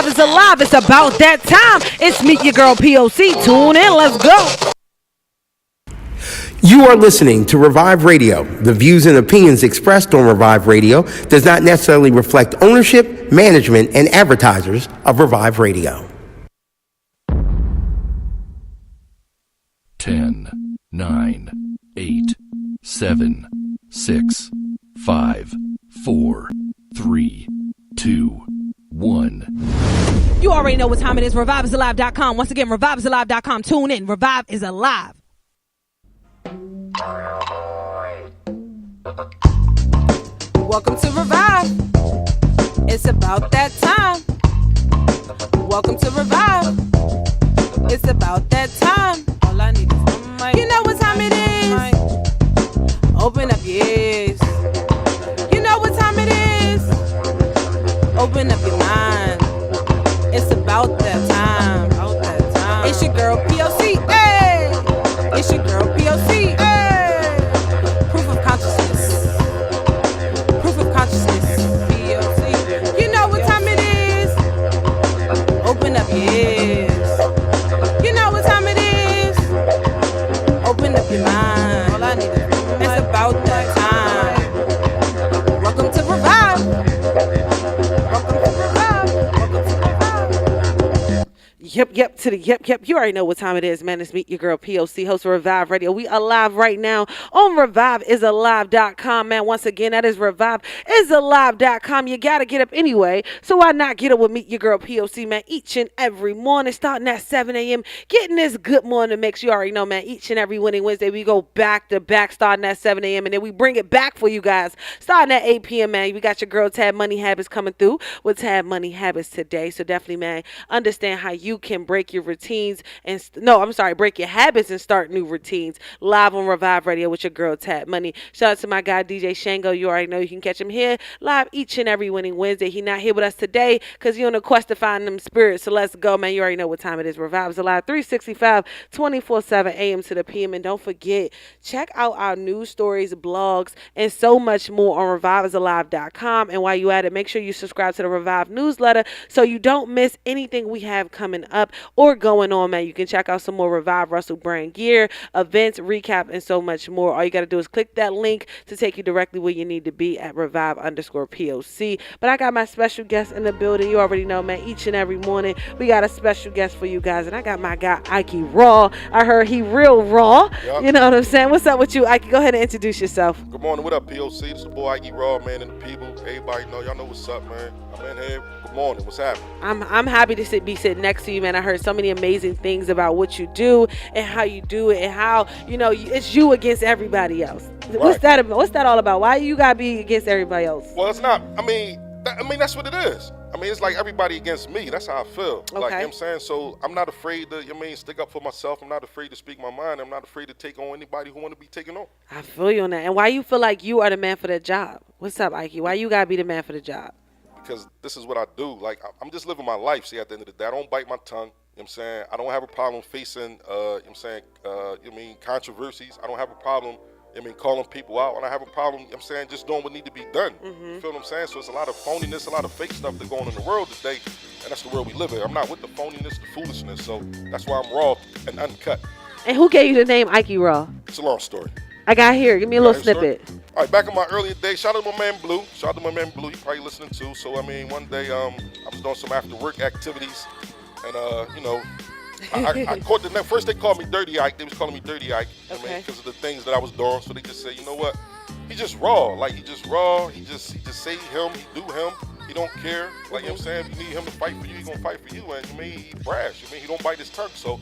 Revive is alive. It's about that time. It's Meet Your Girl P.O.C. Tune in. Let's go. You are listening to Revive Radio. The views and opinions expressed on Revive Radio does not necessarily reflect ownership, management, and advertisers of Revive Radio. 10, 9, 8, 7, 6, 5, 4, 3, 2, 1. You already know what time it is. ReviveIsAlive.com. Once again, ReviveIsAlive.com. Tune in. Revive is alive. Welcome to Revive. It's about that time. Welcome to Revive. It's about that time. All I need is one mic. You know what time it is. Open up your ears. You know what time it is. Open up your mind. It's about that time. It's your girl P.O.C. Hey. It's your girl P.O.C. Hey. Proof of consciousness. Proof of consciousness. P.O.C. You know what time it is. Open up your ears. You know what time it is. Open up your mind. All I need is it's about that time. Welcome to Revive. Welcome to Revive. Welcome to Revive. Yep, to the yep. You already know what time it is, man. It's Meet Your Girl P.O.C., host of Revive Radio. We are live right now on ReviveIsAlive.com, man. Once again, that is ReviveIsAlive.com. You got to get up anyway, so why not get up with Meet Your Girl P.O.C., man, each and every morning, starting at 7 a.m., getting this good morning mix. You already know, man, each and every winning Wednesday, we go back to back, starting at 7 a.m., and then we bring it back for you guys, starting at 8 p.m., man. We got your girl Tab Money Habits coming through with Tab Money Habits today, so definitely, man, understand how you can break your routines and break your habits and start new routines live on Revive Radio with your girl Tab Money. Shout out to my guy DJ Shango. You already know you can catch him here live each and every winning Wednesday. He not here with us today because he on a quest to find them spirits. So let's go, man. You already know what time it is. Revive is alive 365 24/7 a.m. to the p.m. And don't forget, check out our news stories, blogs, and so much more on ReviveIsAlive.com. And while you at it, make sure you subscribe to the Revive newsletter so you don't miss anything we have coming up or going on, man. You can check out some more Revive Russell brand gear, events, recap, and so much more. All you got to do is click that link to take you directly where you need to be at Revive_POC. But I got my special guest in the building. You already know, man, each and every morning we got a special guest for you guys. And I got my guy, Ikey Raw. I heard he real raw. Yep. You know what I'm saying? What's up with you, Ikey? Go ahead and introduce yourself. Good morning. What up, P.O.C.? This is the boy Ikey Raw, man, and the people. Everybody know. Y'all know what's up, man. I'm in here. Good morning. What's happening? I'm happy to be sitting next to you, man. I heard so many amazing things about what you do and how you do it and how, you know, it's you against everybody else. Right. What's that about? What's that all about? Why you gotta be against everybody else? Well, it's not. I mean, that's what it is. I mean, it's like everybody against me. That's how I feel. Okay. Like, you know what I'm saying? So I'm not afraid to, stick up for myself. I'm not afraid to speak my mind. I'm not afraid to take on anybody who want to be taken on. I feel you on that. And why you feel like you are the man for that job? What's up, Ikey? Why you gotta be the man for the job? Because this is what I do. Like, I'm just living my life. See, at the end of the day, I don't bite my tongue. You know what I'm saying? I don't have a problem facing, controversies. I don't have a problem, calling people out. And I have a problem, just doing what need to be done. Mm-hmm. You feel what I'm saying? So it's a lot of phoniness, a lot of fake stuff that's going on in the world today. And that's the world we live in. I'm not with the phoniness, the foolishness. So that's why I'm raw and uncut. And who gave you the name Ikey Raw? It's a long story. I got here. Give me a little snippet. All right, back in my earlier days, shout out to my man Blue. Shout out to my man Blue. You probably listening too. So, one day I was doing some after work activities. And, I caught the first they called me Dirty Ike. They was calling me Dirty Ike. Okay. Because of the things that I was doing. So they just said, you know what? He just raw. Like, he just raw. He just say him. He do him. He don't care. Like, you know what I'm saying? If you need him to fight for you, he gonna fight for you. And he brash. He don't bite his tongue. So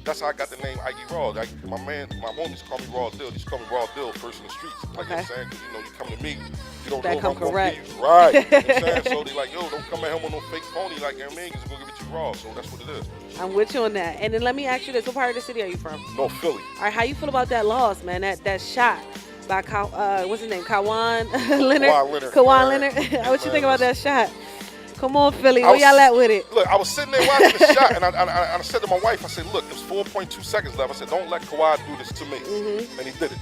that's how I got the name Ikey Raw. Like, my homies call me Raw Dill. They just call me Raw Dill first in the streets. Like, you know what I'm saying? Because, you come to me, you don't know if I'm going to be right. You know what I'm saying? So they like, yo, don't come at him with no fake phony. Like, you know what I mean? Because we're going to give it you raw. So that's what it is. I'm with you on that. And then let me ask you this. What part of the city are you from? North Philly. All right, how you feel about that loss, man? That shot by, what's his name? Kawan Leonard? Kawan Leonard. What you think about that shot? Come on, Philly. Where y'all at with it? Look, I was sitting there watching the shot, and I said to my wife, I said, look, there's 4.2 seconds left. I said, don't let Kawhi do this to me. Mm-hmm. And he did it.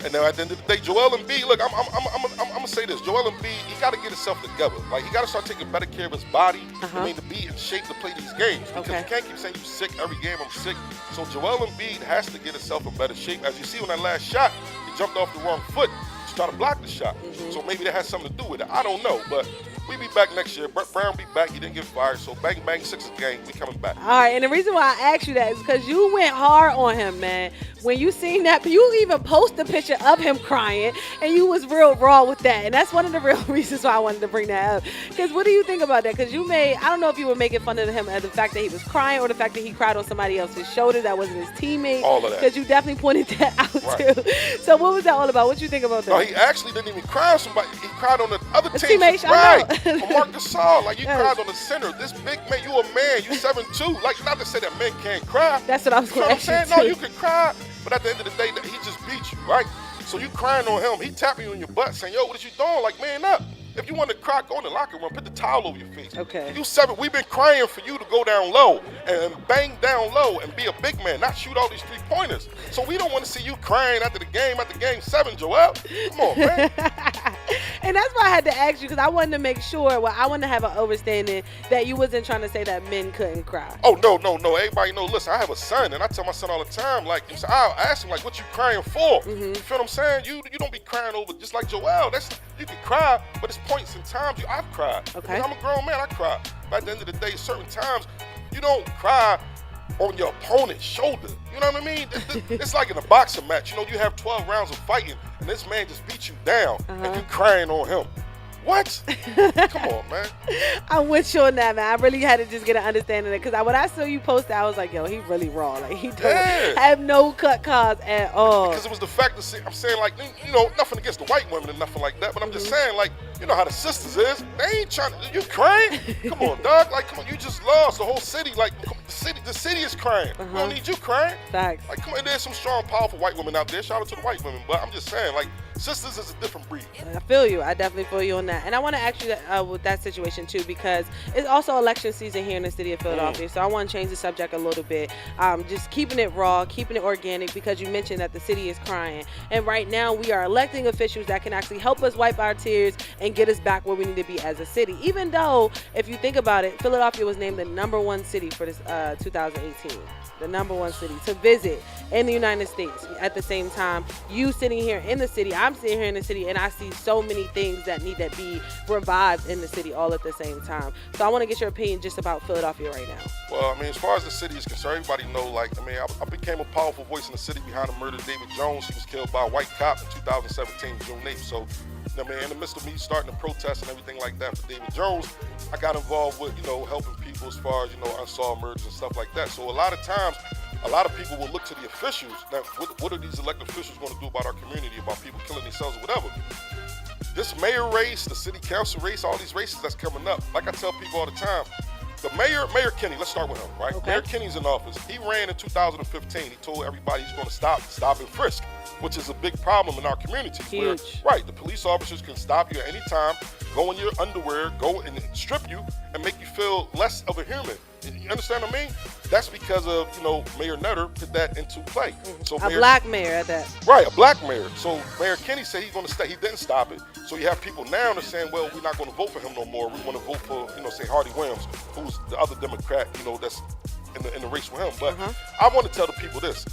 And then at the end of the day, Joel Embiid, look, I'm gonna say this. Joel Embiid, he got to get himself together. Like, he got to start taking better care of his body. I mean, to be in shape to play these games. Because you can't keep saying you sick every game. I'm sick. So Joel Embiid has to get himself in better shape. As you see on that last shot, he jumped off the wrong foot to try to block the shot. So maybe that has something to do with it. I don't know, but we be back next year. Brett Brown be back. He didn't get fired. So bang, bang, Sixers game. We coming back. All right, and the reason why I asked you that is because you went hard on him, man. When you seen that, you even posted a picture of him crying, and you was real raw with that. And that's one of the real reasons why I wanted to bring that up. Because what do you think about that? Because you I don't know if you were making fun of him at the fact that he was crying or the fact that he cried on somebody else's shoulder that wasn't his teammate. All of that. Because you definitely pointed that out, too. So what was that all about? What you think about that? No, he actually didn't even cry on somebody. He cried on the other team. Teammate, right. On Marc Gasol. Like, you cried on the center. This big man, you a man. You 7'2". Like, not to say that men can't cry. That's what I was going to ask you, saying? No, you can cry. But at the end of the day, he just beat you, right? So you crying on him. He tapping you on your butt saying, yo, what is you doing? Like, man up. If you want to cry, go in the locker room. Put the towel over your face. Okay. You 7. We've been crying for you to go down low and bang down low and be a big man, not shoot all these 3-pointers. So we don't want to see you crying after game 7, Joel. Come on, man. And that's why I had to ask you, because I wanted to make sure, I wanted to have an understanding that you wasn't trying to say that men couldn't cry. Oh, no. Everybody know, listen, I have a son, and I tell my son all the time, like, I'll ask him, like, what you crying for? You feel what I'm saying? You don't be crying over, just like Joel. You can cry, but it's points and times I've cried. Okay. I'm a grown man, I cry. But at the end of the day, certain times, you don't cry on your opponent's shoulder. You know what I mean? It's like in a boxing match. You know, you have 12 rounds of fighting, and this man just beat you down, and you crying on him. What? Come on, man. I'm with you on that, man. I really had to just get an understanding of it. Because when I saw you post that, I was like, yo, he really raw. Like, he don't have no cut cards at all. Because it was the fact that I'm saying, like, you know, nothing against the white women and nothing like that, but I'm just saying, like, you know how the sisters is. They ain't trying to, you crying? Come on, dog. Like, come on, you just lost the whole city. Like, the city is crying. We don't need you crying. Facts. Like, come on, there's some strong, powerful white women out there. Shout out to the white women. But I'm just saying, like, sisters is a different breed. I feel you. I definitely feel you on that. And I want to ask you with that situation, too, because it's also election season here in the city of Philadelphia. So I want to change the subject a little bit. Just keeping it raw, keeping it organic, because you mentioned that the city is crying. And right now we are electing officials that can actually help us wipe our tears and get us back where we need to be as a city. Even though, if you think about it, Philadelphia was named the #1 city for this 2018. The #1 city to visit in the United States. At the same time, you sitting here in the city, I'm sitting here in the city, and I see so many things that need to be revived in the city all at the same time. So I want to get your opinion just about Philadelphia right now. Well, I mean, as far as the city is concerned, everybody know, like, I mean, I became a powerful voice in the city behind the murder of David Jones. He was killed by a white cop in 2017, June 8th. So, I mean, in the midst of me starting to protest and everything like that for David Jones, I got involved with, you know, helping people as far as, you know, unsolved murders and stuff like that. So a lot of times, a lot of people will look to the officials. Now, what are these elected officials going to do about our community, about people killing themselves or whatever? This mayor race, the city council race, all these races that's coming up, like I tell people all the time, the Mayor Kenny, let's start with him, right? Okay. Mayor Kenny's in office. He ran in 2015. He told everybody he's going to stop and frisk, which is a big problem in our community. Huge. Where, right, the police officers can stop you at any time, go in your underwear, go and strip you, and make you feel less of a human. You understand what I mean? That's because of, you know, Mayor Nutter put that into play. So black mayor at that. Right, a black mayor. So Mayor Kenny said he's going to stay. He didn't stop it. So you have people now that are saying, well, we're not going to vote for him no more. We want to vote for, you know, say Hardy Williams, who's the other Democrat, you know, that's in the race with him. But I want to tell the people this.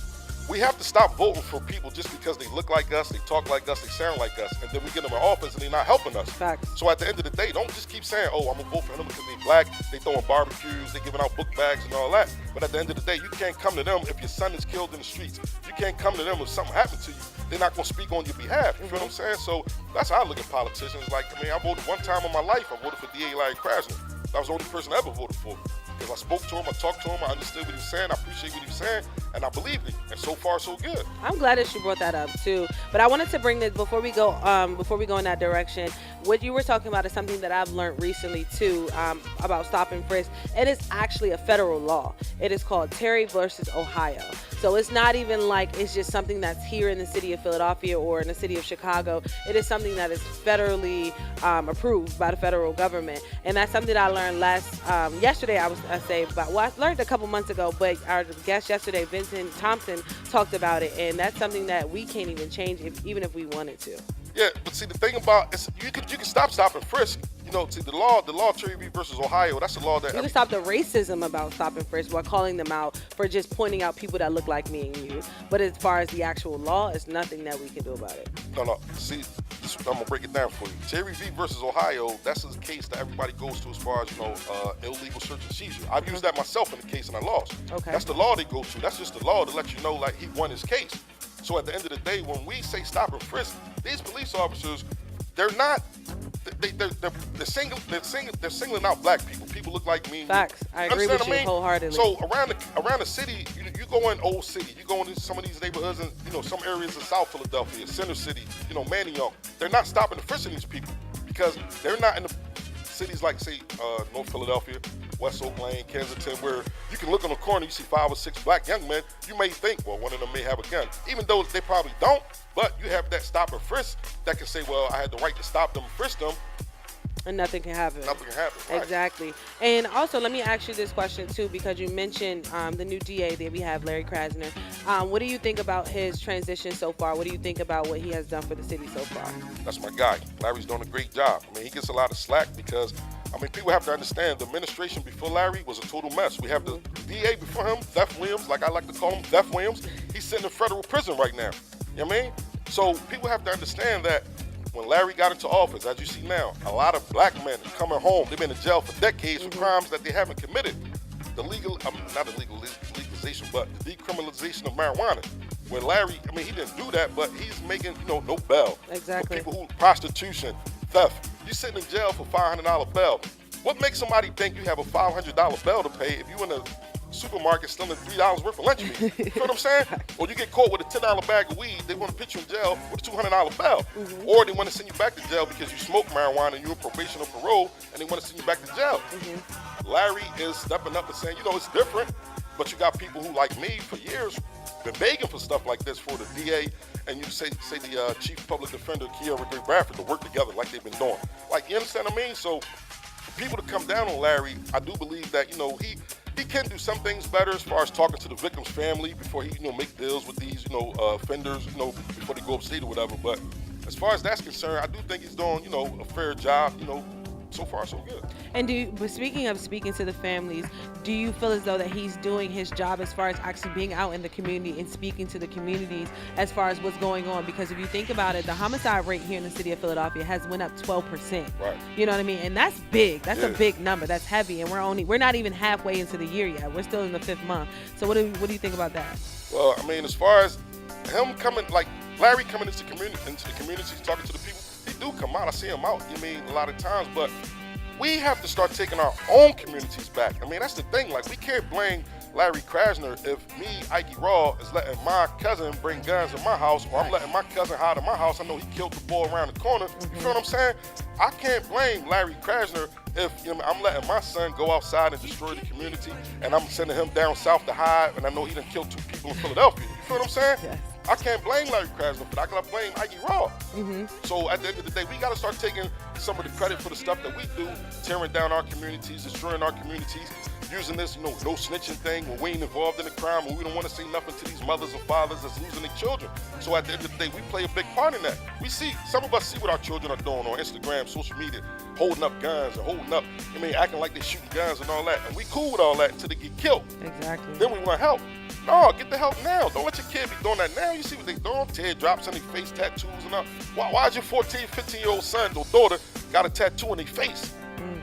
We have to stop voting for people just because they look like us, they talk like us, they sound like us, and then we get them in office and they're not helping us. Facts. So at the end of the day, don't just keep saying, oh, I'm going to vote for them because they're black, they throwing barbecues, they giving out book bags and all that. But at the end of the day, you can't come to them if your son is killed in the streets. You can't come to them if something happened to you. They're not going to speak on your behalf. You feel what I'm saying? So that's how I look at politicians. Like, I mean, I voted one time in my life, I voted for D.A. Larry Krasner. That was the only person I ever voted for. Because I spoke to him, I talked to him, I understood what he was saying, I appreciate what he was saying, and I believed it. And so far, so good. I'm glad that you brought that up too. But I wanted to bring this before we go in that direction. what you were talking about is something that I've learned recently too, about stop and frisk. It is actually a federal law. It is called Terry versus Ohio. So it's not even like it's just something that's here in the city of Philadelphia or in the city of Chicago. It is something that is federally approved by the federal government. And that's something that I learned yesterday, I learned a couple months ago, but our guest yesterday, Vincent Thompson, talked about it. And that's something that we can't even change even if we wanted to. Yeah, but see, the thing about it's you can stop and frisk. You know, see the law Terry v. versus Ohio. That's a law that you can stop the racism about stop and frisk by calling them out for just pointing out people that look like me and you. But as far as the actual law, it's nothing that we can do about it. No. See, I'm gonna break it down for you. Terry v. versus Ohio. That's a case that everybody goes to as far as illegal search and seizure. I've used that myself in the case and I lost. Okay. That's the law they go to. That's just the law to let you know like he won his case. So at the end of the day, when we say stop and frisk, these police officers, they're singling out black people. People look like me. Facts. I agree with you wholeheartedly. So around the city, you go in Old City, you go into some of these neighborhoods and some areas of South Philadelphia, Center City, Manayunk. They're not stopping and frisking these people because they're not in the cities like say North Philadelphia, West Oak Lane, Kensington, where you can look on the corner, you see 5 or 6 black young men, you may think, well, one of them may have a gun. Even though they probably don't, but you have that stop and frisk that can say, well, I had the right to stop them and frisk them. And nothing can happen. Nothing can happen, right. Exactly. And also, let me ask you this question, too, because you mentioned the new DA that we have, Larry Krasner. What do you think about his transition so far? What do you think about what he has done for the city so far? That's my guy. Larry's doing a great job. I mean, he gets a lot of slack because, people have to understand the administration before Larry was a total mess. We have the DA before him, Theft Williams, like I like to call him, Theft Williams. He's sitting in federal prison right now. You know what I mean? So people have to understand that when Larry got into office, as you see now, a lot of black men are coming home. They've been in jail for decades for crimes that they haven't committed. Not the legalization, but the decriminalization of marijuana. Where Larry, he didn't do that, but he's making, no bail. Exactly. For people who, prostitution, theft. You're sitting in jail for $500 bail. What makes somebody think you have a $500 bail to pay if you in a supermarket stealing $3 worth of lunch meat? You know what I'm saying? Or you get caught with a $10 bag of weed, they want to put you in jail with a $200 bail. Or they want to send you back to jail because you smoke marijuana and you're on probation or parole, and they want to send you back to jail. Larry is stepping up and saying, it's different, but you got people who, like me, for years, been begging for stuff like this for the DA and you say the Chief Public Defender, Kiara Gray Bradford, to work together like they've been doing. Like, you understand what I mean? So for people to come down on Larry, I do believe that, he can do some things better as far as talking to the victim's family before he, make deals with these, offenders, before they go upstate or whatever. But as far as that's concerned, I do think he's doing, a fair job, so far so good. And speaking of speaking to the families, do you feel as though that he's doing his job as far as actually being out in the community and speaking to the communities as far as what's going on? Because if you think about it, the homicide rate here in the city of Philadelphia has went up 12%. Right. You know what I mean? And that's big. That's a big number. That's heavy. And we're not even halfway into the year yet. We're still in the 5th month. So what do you think about that? Well, as far as him coming, like Larry coming into the communities, talking to the people, he do come out. I see him out, a lot of times, but we have to start taking our own communities back. That's the thing. Like, we can't blame Larry Krasner if me, Ikey Raw, is letting my cousin bring guns in my house, or I'm letting my cousin hide in my house. I know he killed the boy around the corner. You feel what I'm saying? I can't blame Larry Krasner if I'm letting my son go outside and destroy the community, and I'm sending him down south to hide, and I know he done killed 2 people in Philadelphia. You feel what I'm saying? Yes. I can't blame Larry Krasner, but I gotta blame Ikey Raw. So at the end of the day, we gotta start taking some of the credit for the stuff that we do, tearing down our communities, destroying our communities, using this, no snitching thing when we ain't involved in the crime, when we don't want to say nothing to these mothers and fathers that's losing their children. So at the end of the day, we play a big part in that. Some of us see what our children are doing on Instagram, social media, holding up guns and holding up, acting like they're shooting guns and all that. And we cool with all that until they get killed. Exactly. Then we want help. No, get the help now. Don't let your kid be doing that now. You see what they doing? Teardrops on their face, tattoos and all. Why's your 14, 15-year-old son or daughter got a tattoo on their face?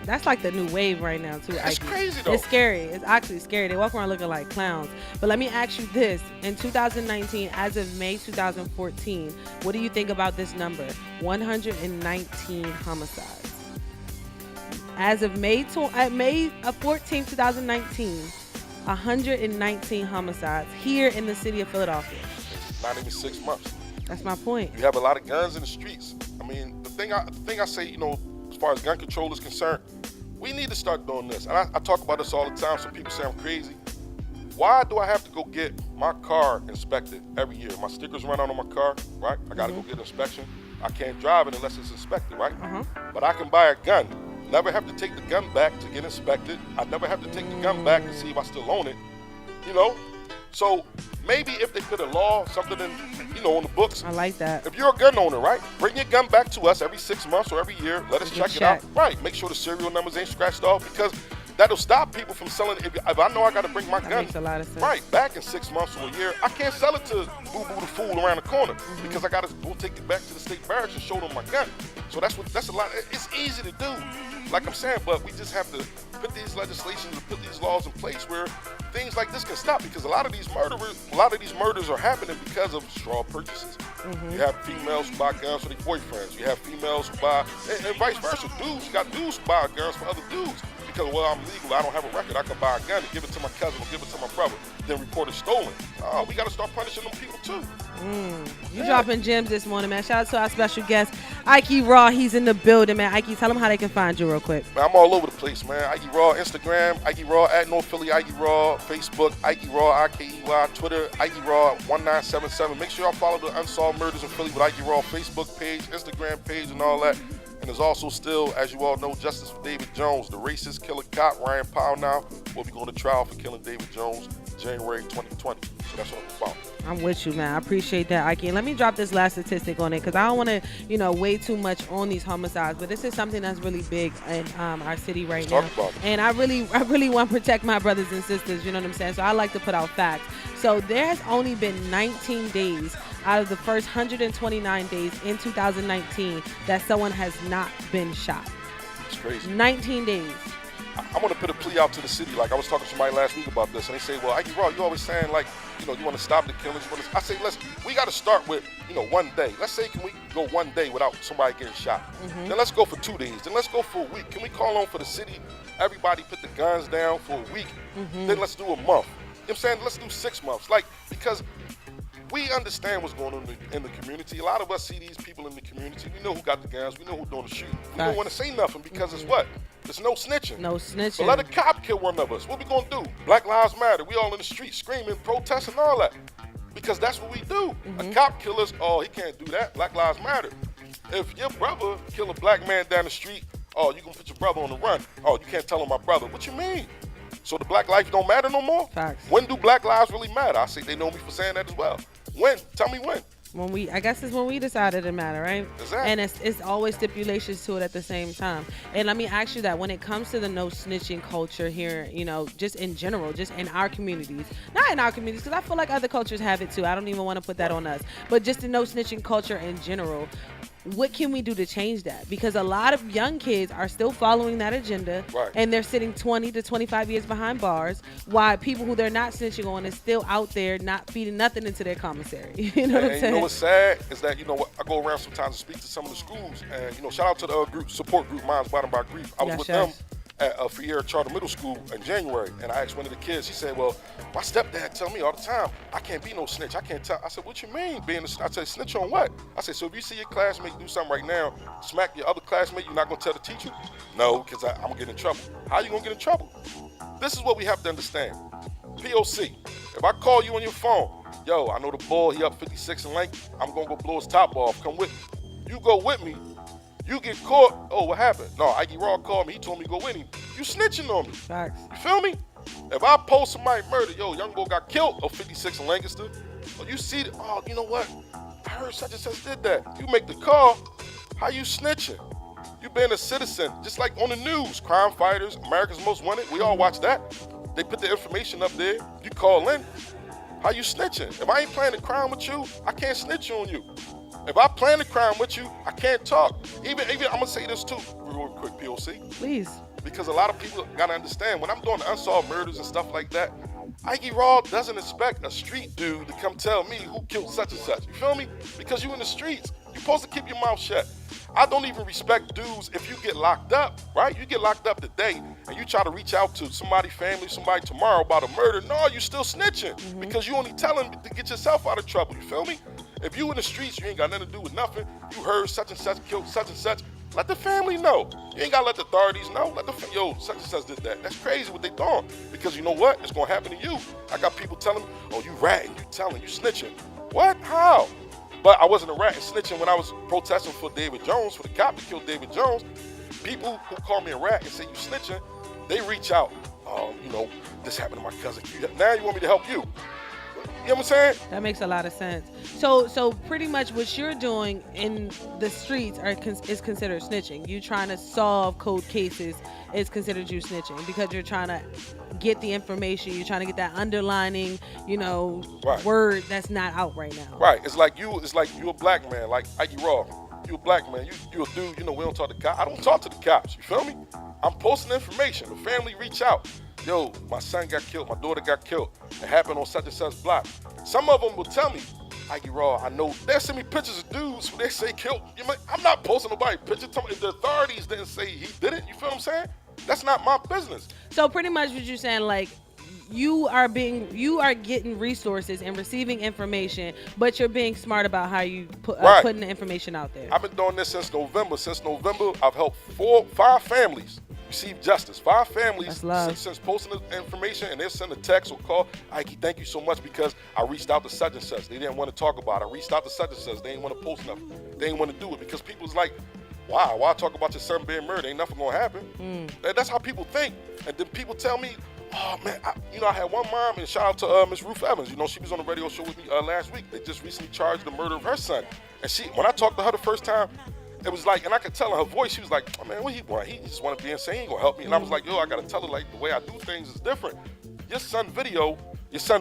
That's like the new wave right now, too. It's crazy, though. It's scary. It's actually scary. They walk around looking like clowns. But let me ask you this. In 2019, as of May 2014, what do you think about this number? 119 homicides. As of May 14, 2019, 119 homicides here in the city of Philadelphia. Not even 6 months. That's my point. You have a lot of guns in the streets. I mean, the thing I say, you know, as far as gun control is concerned, we need to start doing this. And I talk about this all the time. Some people say I'm crazy. Why do I have to go get my car inspected every year? My stickers run out on my car, right? I gotta go get an inspection. I can't drive it unless it's inspected, right? But I can buy a gun. Never have to take the gun back to get inspected. I never have to take the gun back to see if I still own it. You know? So maybe if they put a law, something in, you know, on the books. I like that. If you're a gun owner, right? Bring your gun back to us every 6 months or every year. Let us check it out. Right. Make sure the serial numbers ain't scratched off, because that'll stop people from selling it. If I know I got to bring my gun makes a lot of sense. right back in 6 months or a year, I can't sell it to Boo Boo the fool around the corner because I got to go take it back to the state barracks and show them my gun. So that's a lot. It's easy to do, like I'm saying, but we just have to put these legislations and put these laws in place where things like this can stop, because a lot of these murders are happening because of straw purchases. You have females who buy guns for their boyfriends. You have females who buy, and vice versa. Dudes, you got dudes who buy guns for other dudes. Because, well, I'm legal, I don't have a record, I can buy a gun and give it to my cousin or give it to my brother, then report it stolen. Oh, we got to start punishing them people too. You dropping gems this morning, man. Shout out to our special guest, Ikey Raw. He's in the building, man. Ikey, tell them how they can find you real quick. Man, I'm all over the place, man. Ikey Raw, Instagram, Ikey Raw, at North Philly, Ikey Raw, Facebook, Ikey Raw, IKEY, Twitter, Ikey Raw 1977. Make sure y'all follow the Unsolved Murders in Philly with Ikey Raw Facebook page, Instagram page, and all that. And there's also still, as you all know, justice for David Jones, the racist killer cop, Ryan Powell now, will be going to trial for killing David Jones January 2020. So that's what it's about. I'm with you, man. I appreciate that, Ikey. And let me drop this last statistic on it, because I don't want to, weigh too much on these homicides. But this is something that's really big in our city right now. Talk about it. And I really want to protect my brothers and sisters. You know what I'm saying? So I like to put out facts. So there has only been 19 days out of the first 129 days in 2019 that someone has not been shot. It's crazy. 19 days. I want to put a plea out to the city. Like, I was talking to somebody last week about this, and they say, well, Ikey Raw, you always saying, like, you want to stop the killings. I say, we got to start with, 1 day. Let's say, can we go 1 day without somebody getting shot? Then let's go for 2 days. Then let's go for a week. Can we call on for the city? Everybody put the guns down for a week. Then let's do a month. You know what I'm saying? Let's do 6 months. Like, because we understand what's going on in the community. A lot of us see these people in the community. We know who got the guns. We know who's doing the shooting. We don't want to say nothing because it's what? There's no snitching. No snitching. So let a cop kill one of us. What we gonna do? Black Lives Matter. We all in the street screaming, protesting, all that. Because that's what we do. A cop kill us, oh, he can't do that. Black Lives Matter. If your brother kill a black man down the street, oh, you gonna put your brother on the run. Oh, you can't tell him my brother. What you mean? So the black life don't matter no more? Facts. When do black lives really matter? I say they know me for saying that as well. When? Tell me when. I guess it's when we decided it matter, right? Exactly. And it's always stipulations to it at the same time. And let me ask you that when it comes to the no snitching culture here, just in general, just in our communities, not in our communities, because I feel like other cultures have it too. I don't even want to put that on us, but just the no snitching culture in general. What can we do to change that? Because a lot of young kids are still following that agenda, and they're sitting 20 to 25 years behind bars, while people who they're not snitching on is still out there not feeding nothing into their commissary. You know what I'm saying? You know what's sad is that, I go around sometimes and speak to some of the schools, and, shout out to the support group, Minds Bottom by Grief. I was with them at Fiera Charter Middle School in January, and I asked one of the kids, he said, well, my stepdad tell me all the time, I can't be no snitch, I can't tell. I said, what you mean being a snitch? I said, snitch on what? I said, so if you see your classmate do something right now, smack your other classmate, you're not gonna tell the teacher? No, because I'm gonna get in trouble. How you gonna get in trouble? This is what we have to understand. P.O.C. If I call you on your phone, yo, I know the ball, he up 56 in length, I'm gonna go blow his top off, come with me. You go with me, you get caught, oh, what happened? No, Ikey Raw called me, he told me to go with him. You snitching on me. Facts. You feel me? If I post somebody murder, yo, young boy got killed of 56 in Lancaster, or you see, oh, you know what? I heard such and such did that. You make the call, how you snitching? You being a citizen, just like on the news, Crime Fighters, America's Most Wanted, we all watch that. They put the information up there, you call in, how you snitching? If I ain't planning a crime with you, I can't snitch on you. If I plan a crime with you, I can't talk. Even I'm gonna say this too, real quick, P.O.C. Please. Because a lot of people gotta understand, when I'm doing the unsolved murders and stuff like that, Ikey Raw doesn't expect a street dude to come tell me who killed such and such. You feel me? Because you in the streets. You're supposed to keep your mouth shut. I don't even respect dudes if you get locked up, right? You get locked up today and you try to reach out to somebody's family, somebody tomorrow about a murder. No, you still snitching because you only telling to get yourself out of trouble. You feel me? If you in the streets, you ain't got nothing to do with nothing. You heard such and such killed such and such. Let the family know. You ain't got to let the authorities know. Let the yo, such and such did that. That's crazy what they doing. Because you know what? It's going to happen to you. I got people telling me, oh, you ratting, you telling, you snitching. What? How? But I wasn't a rat and snitching when I was protesting for David Jones, for the cop that killed David Jones. People who call me a rat and say you snitching, they reach out. You know, this happened to my cousin. Now you want me to help you. You know what I'm saying? That makes a lot of sense. So pretty much what you're doing in the streets is considered snitching. You trying to solve cold cases is considered you snitching because you're trying to get the information. You're trying to get that underlining, word that's not out right now. Right. It's like you a black man, like Ikey Raw. You a black man. You a dude. You know, we don't talk to cops. I don't talk to the cops. You feel me? I'm posting information. The family reach out. Yo, my son got killed, my daughter got killed. It happened on such and such block. Some of them will tell me, Ikey Raw, I know. They'll send me pictures of dudes who they say killed. I'm not posting nobody's picture. If the authorities didn't say he did it, you feel what I'm saying? That's not my business. So pretty much what you're saying, like, you are getting resources and receiving information, but you're being smart about how you putting the information out there. I've been doing this since November. Since November, I've helped 5 families receive justice. 5 families since posting the information, and they'll send a text or call. Ikey, thank you so much because I reached out to such and such. They didn't want to talk about it. I reached out to such and such. They didn't want to post nothing. They didn't want to do it because people's like, wow, why talk about your son being murdered? Ain't nothing gonna happen. That's how people think. And then people tell me, oh man, I had one mom, and shout out to Miss Ruth Evans. You know, she was on the radio show with me last week. They just recently charged the murder of her son. And when I talked to her the first time, it was like, and I could tell in her voice, she was like, oh man, what he want? He just want to be insane. He ain't gonna help me. And I was like, yo, I gotta tell her, like, the way I do things is different. Your son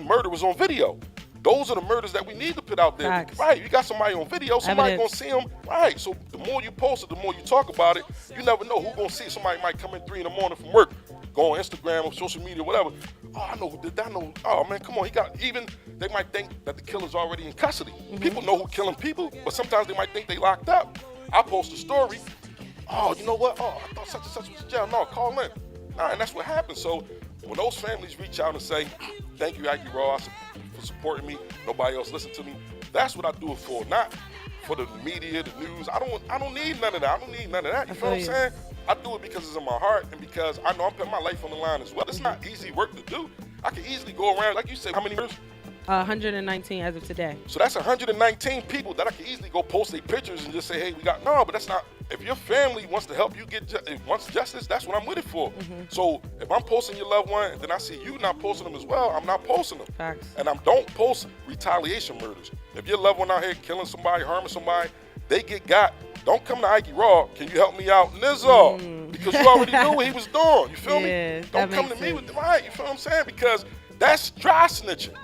murder was on video. Those are the murders that we need to put out there. Facts. Right, you got somebody on video, somebody gonna see him. Right, so the more you post it, the more you talk about it, you never know who gonna see it. Somebody might come in 3 a.m. from work, go on Instagram or social media, whatever. Oh, I know who did that. I know. Oh man, come on. They might think that the killer's already in custody. People know who killing people, but sometimes they might think they locked up. I post a story. Oh, you know what? Oh, I thought such and such was in jail. No, call in. And that's what happens. So when those families reach out and say, thank you, Ikey Raw, for supporting me, nobody else listened to me, that's what I do it for. Not for the media, the news. I don't need none of that. You feel what I'm saying? I do it because it's in my heart and because I know I'm putting my life on the line as well. It's not easy work to do. I can easily go around, like you said, how many years? 119 as of today. So that's 119 people that I can easily go post their pictures and just say, hey, but that's not, if your family wants to help you wants justice, that's what I'm with it for. So if I'm posting your loved one and then I see you not posting them as well, I'm not posting them. Facts. And I don't post retaliation murders. If your loved one out here killing somebody, harming somebody, they get got. Don't come to Ikey Raw. Can you help me out? Nizzo. Because you already knew what he was doing. You feel me? Don't come to me with the right. You feel what I'm saying? Because that's dry snitching.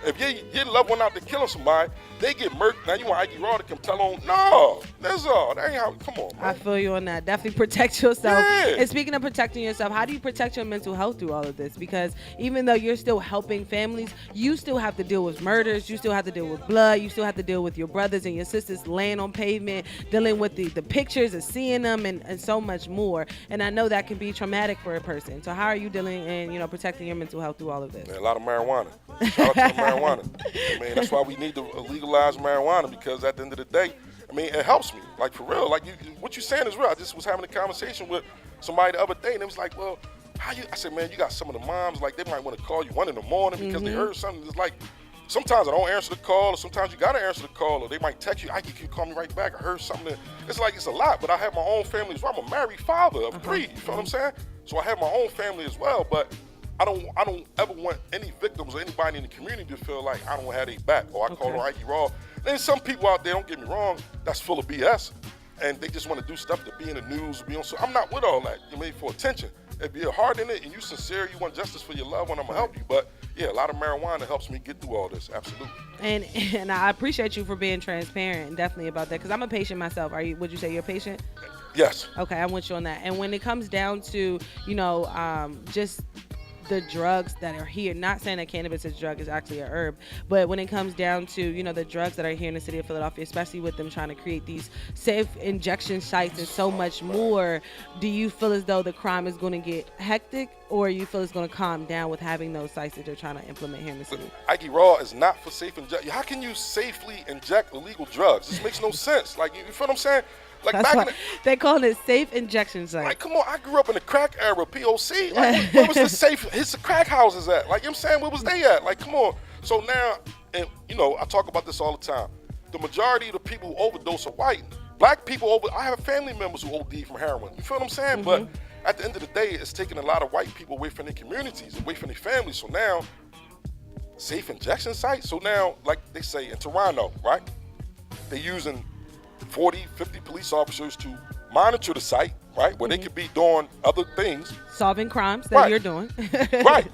If your loved one out there killing somebody, they get murked. Now you want Ikey Raw to come tell on? No, that's all. That ain't how. Come on, man. I feel you on that. Definitely protect yourself. Yeah. And speaking of protecting yourself, how do you protect your mental health through all of this? Because even though you're still helping families, you still have to deal with murders. You still have to deal with blood. You still have to deal with your brothers and your sisters laying on pavement, dealing with the pictures of seeing them and so much more. And I know that can be traumatic for a person. So how are you dealing and protecting your mental health through all of this? Man, a lot of marijuana. Shout out to the marijuana. I mean, that's why we need to legalize marijuana, because at the end of the day, I mean, it helps me. Like, for real. Like, what you're saying is real. I just was having a conversation with somebody the other day, and it was like, well, I said, man, you got some of the moms, like, they might want to call you 1 a.m. because they heard something. It's like, sometimes I don't answer the call, or sometimes you got to answer the call, or they might text you, Ikey, can you call me right back? I heard something. It's like, it's a lot, but I have my own family as well. I'm a married father of 3, you feel what I'm saying? So I have my own family as well, but I don't ever want any victims or anybody in the community to feel like I don't have their back, or I call on Ikey Raw. There's some people out there, don't get me wrong, that's full of BS, and they just want to do stuff to be in the news, so I'm not with all that. You mean, for attention. If you're hard in it and you sincere, you want justice for your loved one, I'm gonna help you. But yeah, a lot of marijuana helps me get through all this. Absolutely. And I appreciate you for being transparent and definitely about that, because I'm a patient myself. Would you say you're a patient? Yes. Okay, I'm with you on that. And when it comes down to just the drugs that are here. Not saying that cannabis is a drug, is actually a herb, but when it comes down to, you know, the drugs that are here in the city of Philadelphia, especially with them trying to create these safe injection sites and so much more, do you feel as though the crime is going to get hectic, or you feel it's going to calm down with having those sites that they're trying to implement here in the city? Ikey Raw is not for safe injection. How can you safely inject illegal drugs? This makes no sense. Like, you feel what I'm saying? Like, That's back why in the, they calling it safe injection site. like, come on, I grew up in the crack era, P.O.C. Like, where was the safe, his crack houses at? Like, you know what I'm saying? Where was they at? Like, come on. So now, and, you know, I talk about this all the time. The majority of the people who overdose are white. Black people I have family members who OD from heroin. You feel what I'm saying? But at the end of the day, it's taking a lot of white people away from their communities, away from their families. So now, safe injection sites. So now, like they say in Toronto, right? They're using 40, 50 police officers to monitor the site, right? Where they could be doing other things. Solving crimes that you're doing. Right.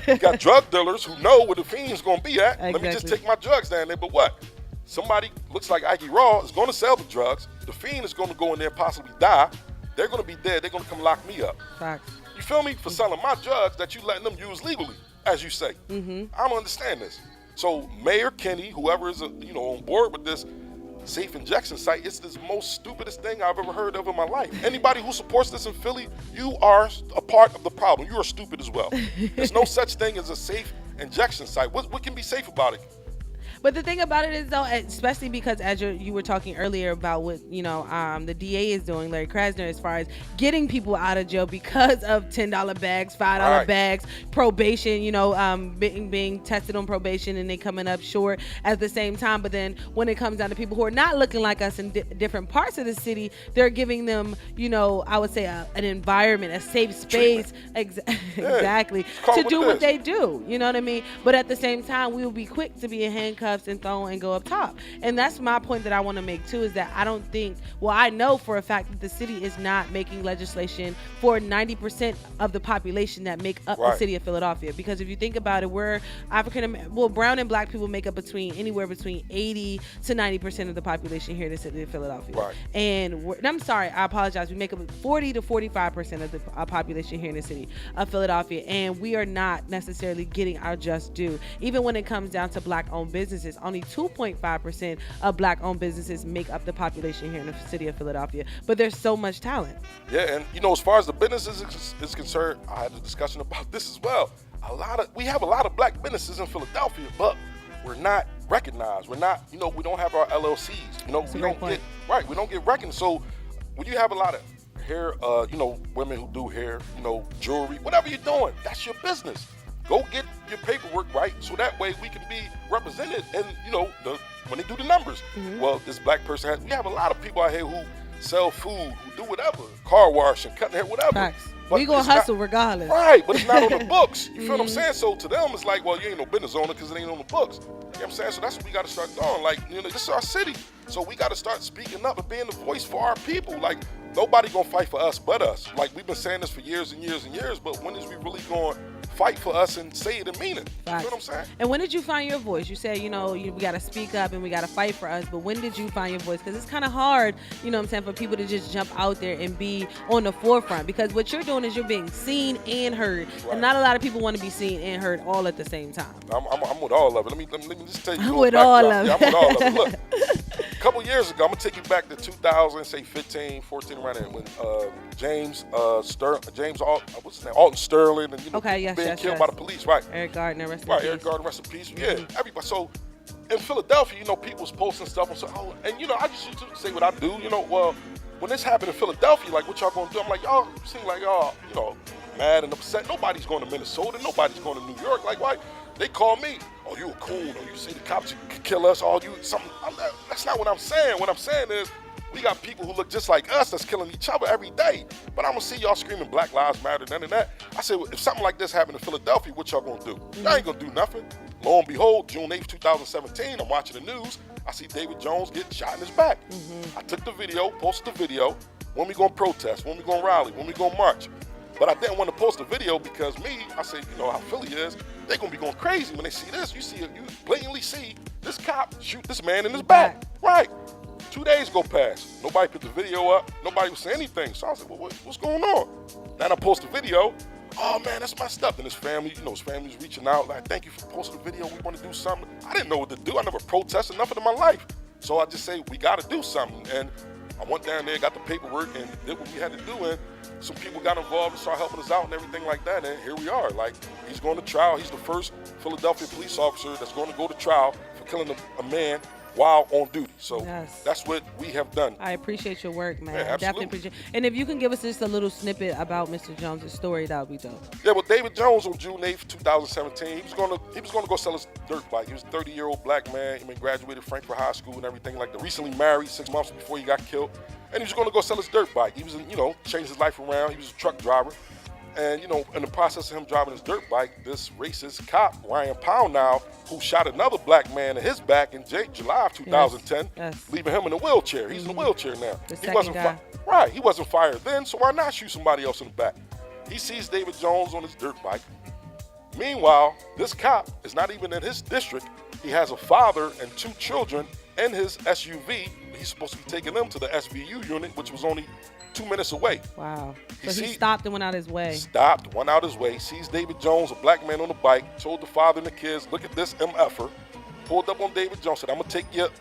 You got drug dealers who know where the fiend's going to be at. Exactly. Let me just take my drugs down there. But what? Somebody looks like Ikey Raw is going to sell the drugs. The fiend is going to go in there and possibly die. They're going to be dead. They're going to come lock me up. Facts. You feel me? For selling my drugs that you letting them use legally, as you say. I don't understand this. So Mayor Kenny, whoever is on board with this safe injection site, it's the most stupidest thing I've ever heard of in my life. Anybody who supports this in Philly, you are a part of the problem. You are stupid as well. There's no such thing as a safe injection site. What can be safe about it? But the thing about it is, though, especially because as you were talking earlier about what, the DA is doing, Larry Krasner, as far as getting people out of jail because of $10 bags, $5 bags, probation, being tested on probation and then coming up short at the same time. But then when it comes down to people who are not looking like us in different parts of the city, they're giving them, I would say an environment, a safe space, exactly, to do what they do. You know what I mean? But at the same time, we will be quick to be in handcuffs and thrown and go up top. And that's my point that I want to make too, is that I know for a fact that the city is not making legislation for 90% of the population that make up the city of Philadelphia. Because if you think about it, we're brown and black people make up anywhere between 80 to 90% of the population here in the city of Philadelphia. Right. And I'm sorry, I apologize. We make up 40 to 45% of the population here in the city of Philadelphia. And we are not necessarily getting our just due. Even when it comes down to black-owned businesses, only 2.5% of black-owned businesses make up the population here in the city of Philadelphia. But there's so much talent. Yeah, and as far as the businesses is concerned, I had a discussion about this as well. We have a lot of black businesses in Philadelphia, but we're not recognized. We're not, we don't have our LLCs. We don't get recognized. So when you have a lot of hair, women who do hair, jewelry, whatever you're doing, that's your business. Go get your paperwork right, so that way we can be represented. And when they do the numbers, well, this black person we have a lot of people out here who sell food, who do whatever, car wash and cutting hair, whatever. Facts. We gonna hustle regardless. Right, but it's not on the books. You feel what I'm saying? So to them, it's like, well, you ain't no business owner because it ain't on the books. You know what I'm saying? So that's what we got to start doing. Like, this is our city. So we got to start speaking up and being the voice for our people. Like, nobody gonna fight for us but us. Like, we've been saying this for years and years and years, but when is we really going to fight for us and say it and mean it? You know what I'm saying? And when did you find your voice? You said, we got to speak up and we got to fight for us, but when did you find your voice? Because it's kind of hard, for people to just jump out there and be on the forefront, because what you're doing is you're being seen and heard, and not a lot of people want to be seen and heard all at the same time. I'm with all of it. Let me just tell you. I'm with all of it. Yeah, I'm with all of it. Look, a couple years ago, I'm going to take you back to 2015, 14, around there, when James Alton Sterling, and being killed by the police, right? Eric Gardner, rest in peace. Eric Gardner, rest in peace. Yeah, everybody. So in Philadelphia, people's posting stuff and so, and I just used to say what I do. Well, when this happened in Philadelphia, like, what y'all gonna do? I'm like, y'all seem like y'all, mad and upset. Nobody's going to Minnesota. Nobody's going to New York. Like, why? They call me, oh, you a coon, or you say the cops could kill us, or you something. That's not what I'm saying. What I'm saying is, we got people who look just like us that's killing each other every day. But I'm going to see y'all screaming Black Lives Matter, none of that. I said, well, if something like this happened in Philadelphia, what y'all going to do? Y'all ain't going to do nothing. Lo and behold, June 8th, 2017, I'm watching the news. I see David Jones getting shot in his back. I took the video, posted the video. When we going to protest? When we going to rally? When we going to march? But I didn't want to post the video because I said, how Philly is. They're going to be going crazy when they see this. You blatantly see this cop shoot this man in his back. Right. 2 days go past. Nobody put the video up. Nobody was saying anything. So I was like, well, what's going on? Then I post the video. oh man, that's my stuff. And his family, his family's reaching out, like, thank you for posting the video. We want to do something. I didn't know what to do. I never protested nothing in my life. So I just say, we got to do something. And I went down there, got the paperwork, and did what we had to do. And some people got involved and started helping us out and everything like that. And here we are. Like, he's going to trial. He's the first Philadelphia police officer that's going to go to trial for killing a man while on duty. So that's what we have done. I appreciate your work, man. Yeah, Definitely appreciate it. And if you can give us just a little snippet about Mr. Jones' story, that would be dope. Yeah, well, David Jones on June 8th, 2017, he was going to go sell his dirt bike. He was a 30-year-old black man. He graduated Frankfurt High School and everything like that. Recently married 6 months before he got killed. And he was going to go sell his dirt bike. He was, changed his life around. He was a truck driver. And, in the process of him driving his dirt bike, this racist cop, Ryan Pownall, who shot another black man in his back in July of 2010, leaving him in a wheelchair. He's in a wheelchair now. He wasn't Right, he wasn't fired then, so why not shoot somebody else in the back? He sees David Jones on his dirt bike. Meanwhile, this cop is not even in his district. He has a father and 2 children in his SUV. He's supposed to be taking them to the SVU unit, which was only 2 minutes away. Wow. So he stopped and went out his way. Went out his way, sees David Jones, a black man on the bike, told the father and the kids, look at this MFer. Pulled up on David Jones, said, I'm going to take you up.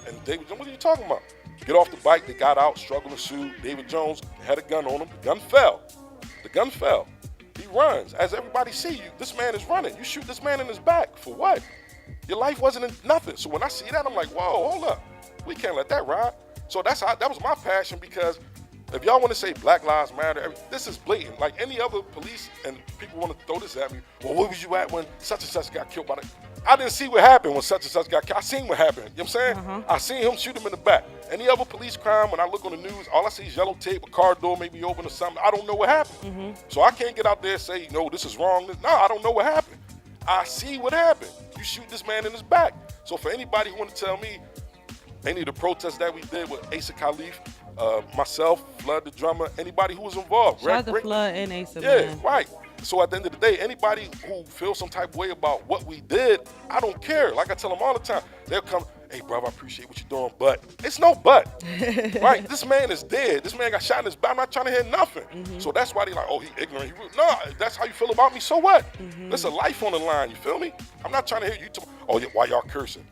And David Jones, what are you talking about? Get off the bike. They got out, struggled to sue. David Jones had a gun on him. The gun fell. He runs. As everybody see you, this man is running. You shoot this man in his back. For what? Your life wasn't in nothing. So when I see that, I'm like, whoa, hold up. We can't let that ride. So that was my passion, because if y'all want to say Black Lives Matter, this is blatant. Like any other police, and people want to throw this at me, well, where was you at when such and such got killed by the... I didn't see what happened when such and such got killed. I seen what happened. You know what I'm saying? I seen him shoot him in the back. Any other police crime, when I look on the news, all I see is yellow tape, a car door maybe open or something. I don't know what happened. So I can't get out there and say, no, this is wrong. No, I don't know what happened. I see what happened. You shoot this man in his back. So for anybody who want to tell me any of the protests that we did with Asa Khalif, myself, Flood the drummer, anybody who was involved. Shout out to Flood and Asa, yeah, man. Right. So at the end of the day, anybody who feels some type of way about what we did, I don't care. Like I tell them all the time, they'll come, hey, bro, I appreciate what you're doing, but it's no but. Right? This man is dead. This man got shot in his back. I'm not trying to hear nothing. So that's why they like, oh, he ignorant. No, that's how you feel about me. So what? There's a life on the line. You feel me? I'm not trying to hear you talk, oh, why y'all cursing?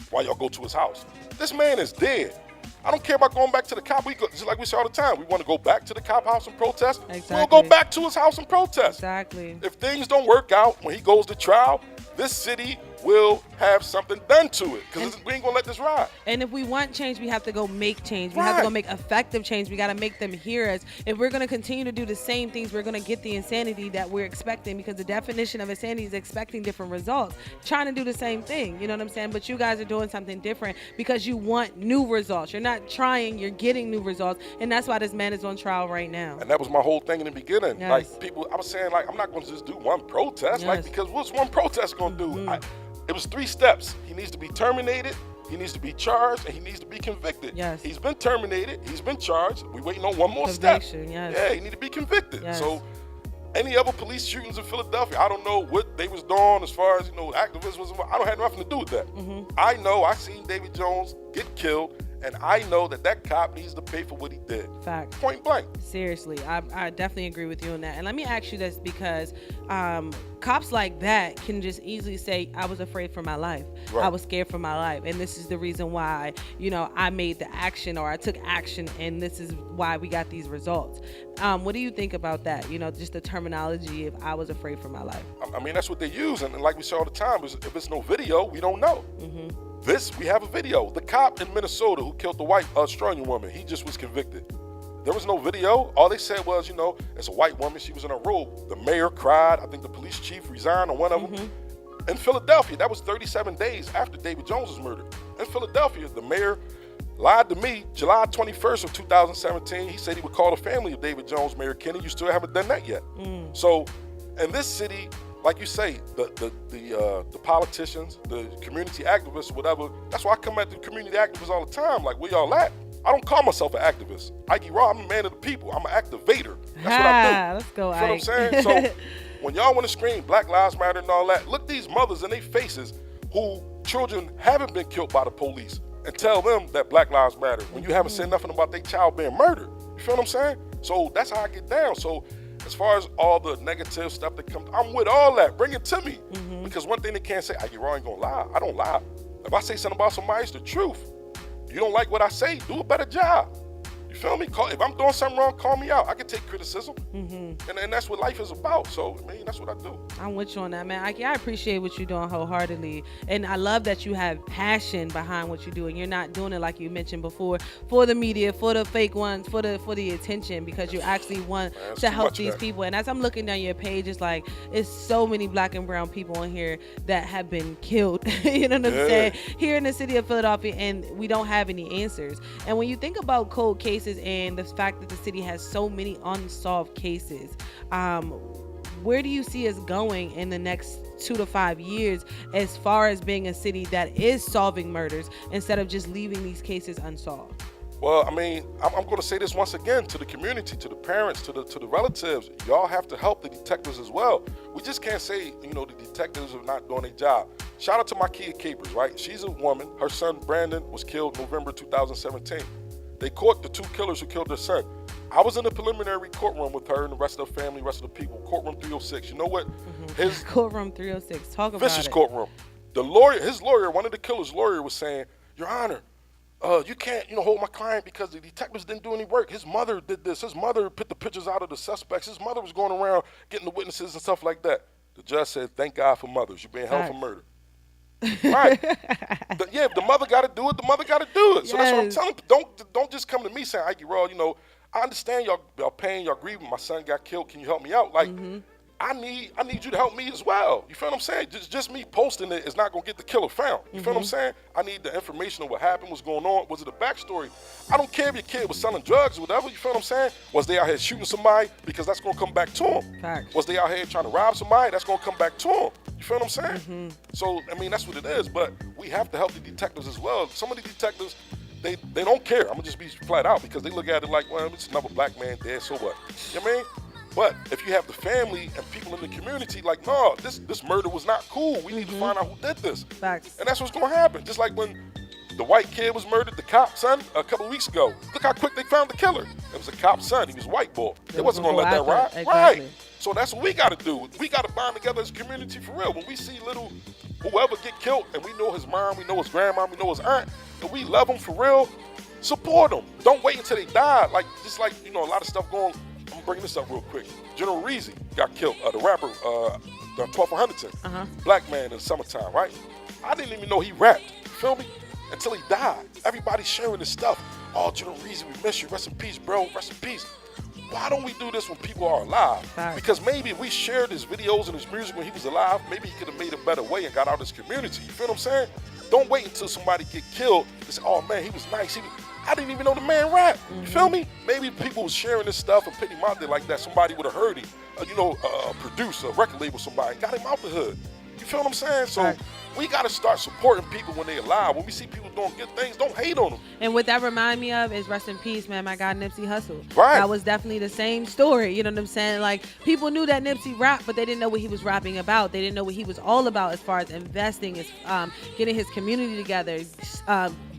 Why y'all go to his house? This man is dead. I don't care about going back to the cop. Just like we say all the time, we want to go back to the cop house and protest. Exactly. We'll go back to his house and protest. Exactly. If things don't work out when he goes to trial, this city will have something done to it, because we ain't gonna let this ride. And if we want change, we have to go make change. We have to go make effective change. We got to make them hear us. If we're going to continue to do the same things, we're going to get the insanity that we're expecting, because the definition of insanity is expecting different results, trying to do the same thing. You know what I'm saying? But you guys are doing something different because you want new results. You're not trying, you're getting new results. And that's why this man is on trial right now. And that was my whole thing in the beginning. Yes. Like people, I was saying, like, I'm not going to just do one protest, like, because what's one protest going to do? It was 3 steps. He needs to be terminated, he needs to be charged, and he needs to be convicted. Yes. He's been terminated, he's been charged. We're waiting on one more step. Yes. Yeah, he need to be convicted. Yes. So any other police shootings in Philadelphia, I don't know what they was doing as far as, activists was involved. I don't have nothing to do with that. I know I seen David Jones get killed, and I know that cop needs to pay for what he did. Fact. Point blank. Seriously, I definitely agree with you on that. And let me ask you this, because cops like that can just easily say, I was afraid for my life. Right. I was scared for my life. And this is the reason why, I made the action, or I took action, and this is why we got these results. What do you think about that? Just the terminology of I was afraid for my life. I mean, that's what they use. And like we say all the time, is if it's no video, we don't know. We have a video. The cop in Minnesota who killed the white Australian woman, he just was convicted. There was no video. All they said was, it's a white woman. She was in a robe. The mayor cried. I think the police chief resigned on one of them. In Philadelphia, that was 37 days after David Jones was murdered. In Philadelphia, the mayor lied to me July 21st of 2017. He said he would call the family of David Jones, Mayor Kenny. You still haven't done that yet. So in this city, like you say, the politicians, the community activists, whatever, that's why I come at the community activists all the time. Like, where y'all at? I don't call myself an activist. Ikey Raw, I'm a man of the people. I'm an activator. That's what I do. Let's go, You know what I'm saying? So when y'all want to scream Black Lives Matter and all that, look these mothers in their faces who children haven't been killed by the police, and tell them that Black Lives Matter when you haven't said nothing about their child being murdered. You feel what I'm saying? So that's how I get down. So as far as all the negative stuff that comes, I'm with all that. Bring it to me. Because one thing they can't say, I ain't gonna lie. I don't lie. If I say something about somebody, it's the truth. You don't like what I say, do a better job. You feel me? If I'm doing something wrong, call me out. I can take criticism. And that's what life is about. So, I mean, that's what I do. I'm with you on that, man. Ikey, I appreciate what you're doing wholeheartedly. And I love that you have passion behind what you do. And you're not doing it, like you mentioned before, for the media, for the fake ones, for the attention, because you actually want to help these people. And as I'm looking down your page, it's like, it's so many black and brown people on here that have been killed, you know what I'm saying, here in the city of Philadelphia, and we don't have any answers. And when you think about cold cases and the fact that the city has so many unsolved cases, where do you see us going in the next 2 to 5 years as far as being a city that is solving murders instead of just leaving these cases unsolved? Well, I mean, I'm going to say this once again to the community, to the parents, to the relatives. Y'all have to help the detectives as well. We just can't say, you know, the detectives are not doing their job. Shout out to my Ikey Capers, right? She's a woman. Her son, Brandon, was killed November 2017. They caught the 2 killers who killed their son. I was in the preliminary courtroom with her and the rest of the family, rest of the people. Courtroom 306. You know what? His courtroom 306. Talk about vicious it. Courtroom. The lawyer, his lawyer, one of the killer's lawyer was saying, Your Honor, you can't, hold my client because the detectives didn't do any work. His mother did this. His mother put the pictures out of the suspects. His mother was going around getting the witnesses and stuff like that. The judge said, thank God for mothers. You're being held for murder. Right. If the mother got to do it, the mother got to do it. So that's what I'm telling people. Don't just come to me saying, Ikey Raw, I understand y'all pain, y'all grieving. My son got killed. Can you help me out? Like, I need you to help me as well. You feel what I'm saying? Just me posting it is not going to get the killer found. You feel what I'm saying? I need the information of what happened, what's going on. Was it a backstory? I don't care if your kid was selling drugs or whatever. You feel what I'm saying? Was they out here shooting somebody? Because that's going to come back to them. Facts. Was they out here trying to rob somebody? That's going to come back to them. You feel what I'm saying? So, I mean, that's what it is. But we have to help the detectives as well. Some of the detectives, they don't care. I'm going to just be flat out because they look at it like, well, it's another black man dead, so what? You know what I mean? But if you have the family and people in the community, like, no, this murder was not cool. We need to find out who did this. Facts. And that's what's going to happen. Just like when the white kid was murdered, the cop's son, a couple of weeks ago. Look how quick they found the killer. It was a cop's son. He was a white boy. They wasn't going to let that ride. Exactly. Right. So that's what we got to do. We got to bond together as a community for real. When we see little whoever get killed and we know his mom, we know his grandma, we know his aunt, and we love them for real, support them. Don't wait until they die. Like, just like, a lot of stuff going. I'm bringing this up real quick. General Reezy got killed. The rapper, the 12th for Huntington. Black man in the summertime, right? I didn't even know he rapped. You feel me? Until he died. Everybody's sharing his stuff. Oh, General Reezy, we miss you. Rest in peace, bro. Rest in peace. Why don't we do this when people are alive? Right. Because maybe if we shared his videos and his music when he was alive, maybe he could have made a better way and got out of his community. You feel what I'm saying? Don't wait until somebody get killed to say, oh man, he was nice. I didn't even know the man rap. You feel me? Maybe people was sharing this stuff and putting him out there like that. Somebody would have heard him. A producer, a record label, somebody got him out the hood. You feel what I'm saying? So right. We got to start supporting people when they're alive. When we see people doing good things, don't hate on them. And what that remind me of is rest in peace, man, my guy Nipsey Hussle. Right. That was definitely the same story. You know what I'm saying? Like, people knew that Nipsey rapped, but they didn't know what he was rapping about. They didn't know what he was all about as far as investing, getting his community together,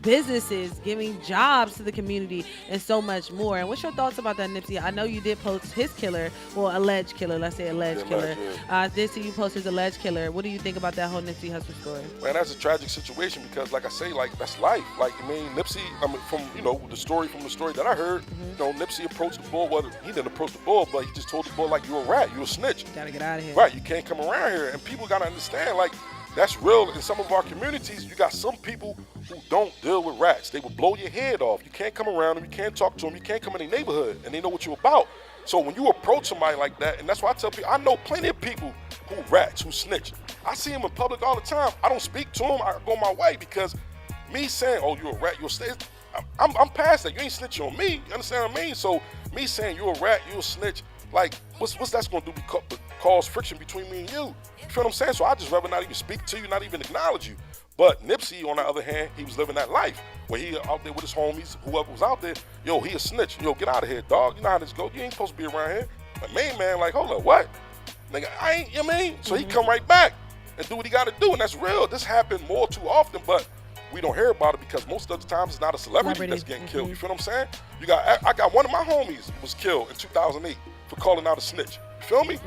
businesses, giving jobs to the community, and so much more. And what's your thoughts about that, Nipsey? I know you did post his killer, well, alleged killer. Let's say alleged killer. I did see you post his alleged killer. What do you think about that whole Nipsey Hussle story? Man, that's a tragic situation because, like I say, like that's life. Like, I mean, Nipsey, from the story that I heard, Nipsey approached the bull. Well, he didn't approach the bull, but he just told the bull like, you're a rat, you're a snitch. You gotta get out of here. Right, you can't come around here, and people gotta understand, like, that's real. In some of our communities, you got some people who don't deal with rats. They will blow your head off. You can't come around them. You can't talk to them. You can't come in their neighborhood, and they know what you're about. So when you approach somebody like that, and that's why I tell people, I know plenty of people who rats, who snitch. I see them in public all the time. I don't speak to them. I go my way because me saying, oh, you're a rat, you're a snitch, I'm past that. You ain't snitching on me. You understand what I mean? So me saying you're a rat, you're a snitch, like, what's that's going to do? Cause friction between me and you. You feel what I'm saying? So I just rather not even speak to you, not even acknowledge you. But Nipsey, on the other hand, he was living that life where he out there with his homies, whoever was out there. Yo, he a snitch. Yo, get out of here, dog. You know how this go. You ain't supposed to be around here. Like, main man, like, hold up, what? Nigga, I ain't, you know what I mean? So he come right back and do what he got to do, and that's real. This happened more too often, but we don't hear about it because most of the times it's not a celebrity that's getting killed. You feel what I'm saying? I got one of my homies was killed in 2008. for calling out a snitch. You feel me?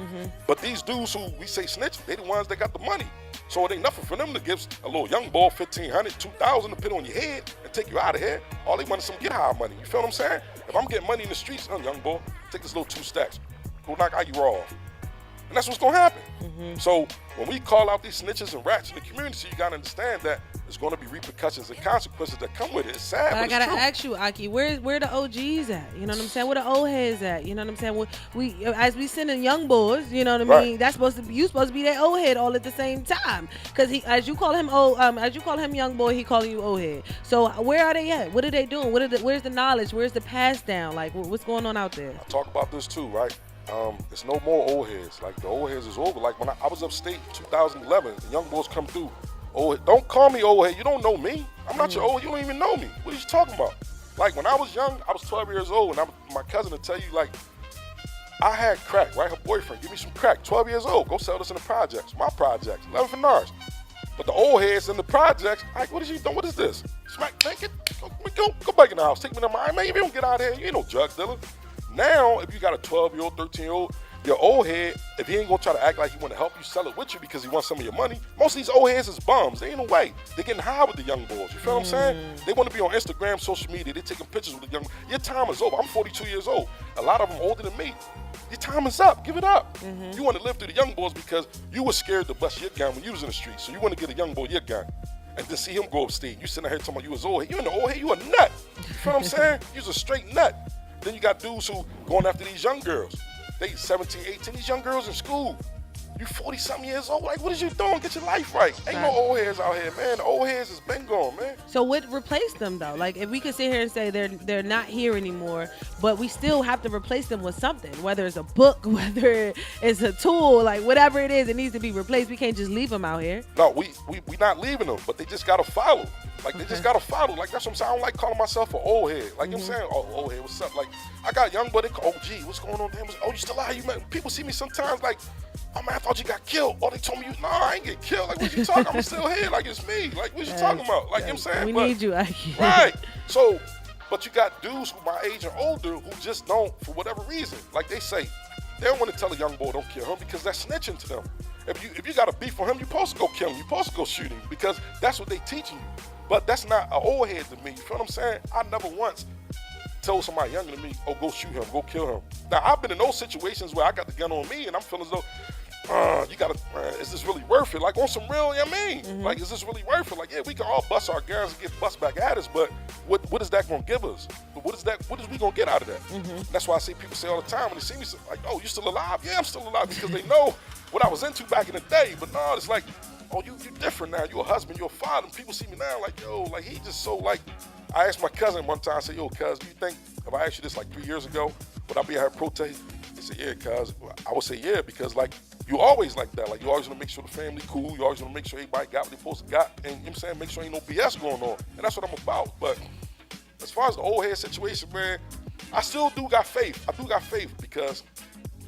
But these dudes who we say snitch, they the ones that got the money. So it ain't nothing for them to give a little young boy $1,500, $2,000 to put on your head and take you out of here. All they want is some get high money. You feel what I'm saying? If I'm getting money in the streets, young boy, take this little 2 stacks. Go knock Ikey off. And that's what's gonna happen. So when we call out these snitches and rats in the community, you gotta understand that there's gonna be repercussions and consequences that come with it. It's sad, but I gotta it's true. ask you, Ikey, where the OGs at? You know what I'm saying? Where the old heads at? You know what I'm saying? We as we sending young boys, you know what I mean? Right. That's supposed to be that old head all at the same time. Cause as you call him young boy, he calling you old head. So where are they at? What are they doing? Where's the knowledge? Where's the pass down? Like what's going on out there? I talk about this too, right? It's no more old heads. Like the old heads is over. Like when I was upstate in 2011, the young boys come through. Don't call me old head. You don't know me. I'm not your old. You don't even know me. What are you talking about? Like when I was young, I was 12 years old, and my cousin would tell you like, I had crack, right? Her boyfriend, give me some crack. 12 years old, go sell this in the projects. My projects, 11 for NARS. But the old heads in the projects, like, what is you doing? What is this? Smack, man, go back in the house. Take me to mine, man. You don't get out of here. You ain't no drug dealer. Now, if you got a 12-year-old, 13-year-old, your old head, if he ain't gonna try to act like he wanna help you sell it with you because he wants some of your money, most of these old heads is bums. They ain't no way. They're getting high with the young boys. You feel what I'm saying? They wanna be on Instagram, social media. They're taking pictures with the young. Your time is over. I'm 42 years old. A lot of them older than me. Your time is up. Give it up. You wanna live through the young boys because you were scared to bust your gun when you was in the street. So you wanna get a young boy your gun. And to see him go upstate, you sitting here talking about you was old head. You in the old head, you a nut. You feel what I'm saying? You was a straight nut. Then you got dudes who going after these young girls. They 17, 18, these young girls in school. You 40-something years old. Like, what is you doing? Get your life right. Ain't no old heads out here, man. The old heads has been gone, man. So what replaced them though? Like if we could sit here and say they're not here anymore, but we still have to replace them with something, whether it's a book, whether it's a tool, like whatever it is, it needs to be replaced. We can't just leave them out here. No, we not leaving them, but they just gotta follow. Like they just gotta follow. Like that's what I'm saying. I don't like calling myself an old head. Like you know what I'm saying, oh, old head, what's up? Like I got young buddy, oh gee, what's going on? Damn, oh, you still out? You man, people see me sometimes like, oh man, I thought you got killed. Or they told me nah, I ain't get killed. Like what you talking? I'm still here. Like it's me. Like what you talking about? Like you know what I'm saying? We need you, Ikey. Right. So, but you got dudes who my age and older who just don't, for whatever reason, like they say, they don't want to tell a young boy don't kill him because that's snitching to them. If you got a beef for him, you supposed to go kill him. You supposed to go shoot him because that's what they teaching you. But that's not an old head to me. You feel what I'm saying? I never once told somebody younger than me, oh, go shoot him, go kill him. Now, I've been in those situations where I got the gun on me and I'm feeling as though, you gotta, is this really worth it? Like on some real, you know what I mean? Like, is this really worth it? Like, yeah, we can all bust our guns and get bust back at us, but what is that gonna give us? What is we gonna get out of that? That's why I see people say all the time when they see me, like, oh, you still alive? Yeah, I'm still alive because they know what I was into back in the day. But no, it's like, oh, you different now. You a husband, you a father. And people see me now like, yo, like he just so like. I asked my cousin one time, I said, yo, cuz, do you think if I asked you this like 3 years ago, would I be at her protest? He said, yeah, cuz. I would say yeah, because like you always like that. Like you always want to make sure the family cool. You always want to make sure everybody got what they supposed to got. And you know what I'm saying, make sure ain't no BS going on. And that's what I'm about. But as far as the old head situation, man, I still do got faith. I do got faith because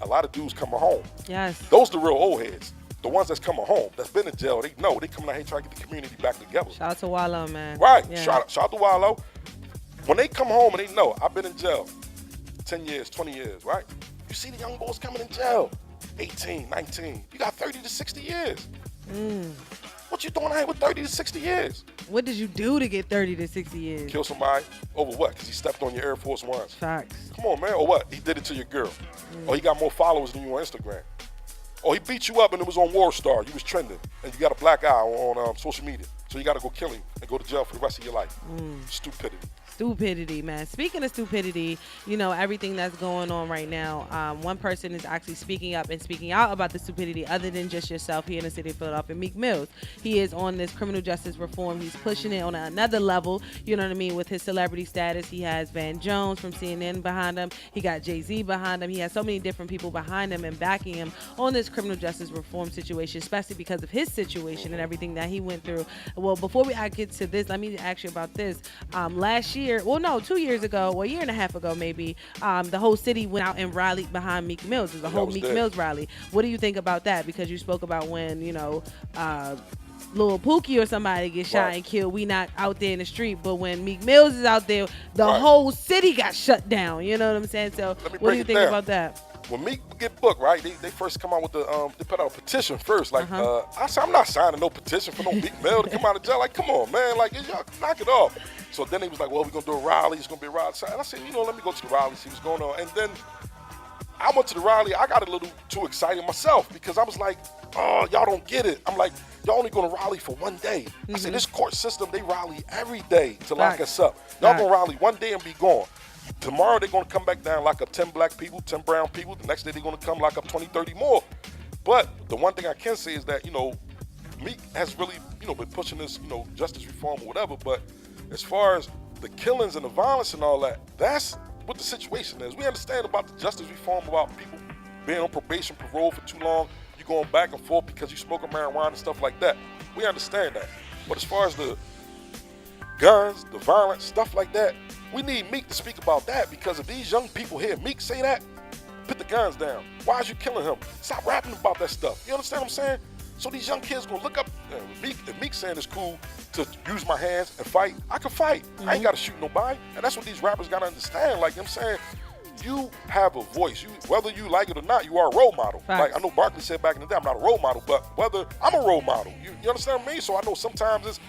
a lot of dudes coming home. Yes. Those the real old heads. The ones that's coming home, that's been in jail, they know they coming out here trying to get the community back together. Shout out to Wallow, man. Right. Yeah. Shout out to Wallow. When they come home and they know I've been in jail 10 years, 20 years, right? You see the young boys coming in jail, 18, 19. You got 30 to 60 years. What you doing out here with 30 to 60 years? What did you do to get 30 to 60 years? Kill somebody over what? Because he stepped on your Air Force Ones. Facts. Come on, man. Or what? He did it to your girl. Or he got more followers than you on Instagram. Or he beat you up and it was on War Star. You was trending. And you got a black eye on social media. So you got to go kill him and go to jail for the rest of your life. Stupidity. Stupidity, man. Speaking of stupidity, you know, everything that's going on right now, one person is actually speaking up and speaking out about the stupidity other than just yourself here in the city of Philadelphia. Meek Mills. He is on this criminal justice reform. He's pushing it on another level, you know what I mean, with his celebrity status. He has Van Jones from CNN behind him. He got Jay-Z behind him. He has so many different people behind him and backing him on this criminal justice reform situation, especially because of his situation and everything that he went through. Well, before I get to this, let me ask you about this. Last year, 2 years ago, or a year and a half ago maybe, the whole city went out and rallied behind Meek Mills. It was a whole Meek Mills rally. What do you think about that? Because you spoke about when, you know, Lil Pookie or somebody gets shot and killed, we not out there in the street. But when Meek Mills is out there, the whole city got shut down. You know what I'm saying? So what do you think about that? when Meek get booked, right? They first come out with they put out a petition first. Like I said, I'm not signing no petition for no Meek Mill to come out of jail. Like, come on, man, like y'all knock it off. So then they was like, well, we're gonna do a rally. It's gonna be a rally. And I said, let me go to the rally, see what's going on. And then I went to the rally. I got a little too excited myself because I was like, oh, y'all don't get it. I'm like, y'all only gonna rally for one day. I said, this court system, they rally every day to lock us up. Y'all gonna rally one day and be gone. Tomorrow they're gonna come back down, lock up 10 black people, 10 brown people. The next day they're gonna come lock up 20, 30 more. But the one thing I can say is that, Meek has really, been pushing this, justice reform or whatever. But as far as the killings and the violence and all that, that's what the situation is. We understand about the justice reform, about people being on probation, parole for too long, you going back and forth because you smoking marijuana and stuff like that. We understand that. But as far as the guns, the violence, stuff like that, we need Meek to speak about that, because if these young people hear Meek say that, put the guns down. Why is you killing him? Stop rapping about that stuff. You understand what I'm saying? So these young kids gonna look up, if Meek saying it's cool to use my hands and fight, I can fight. I ain't gotta shoot nobody. And that's what these rappers gotta understand. Like I'm saying, you have a voice. Whether you like it or not, you are a role model. Facts. Like I know Barkley said back in the day, I'm not a role model, but whether I'm a role model, you understand what I mean? So I know sometimes it's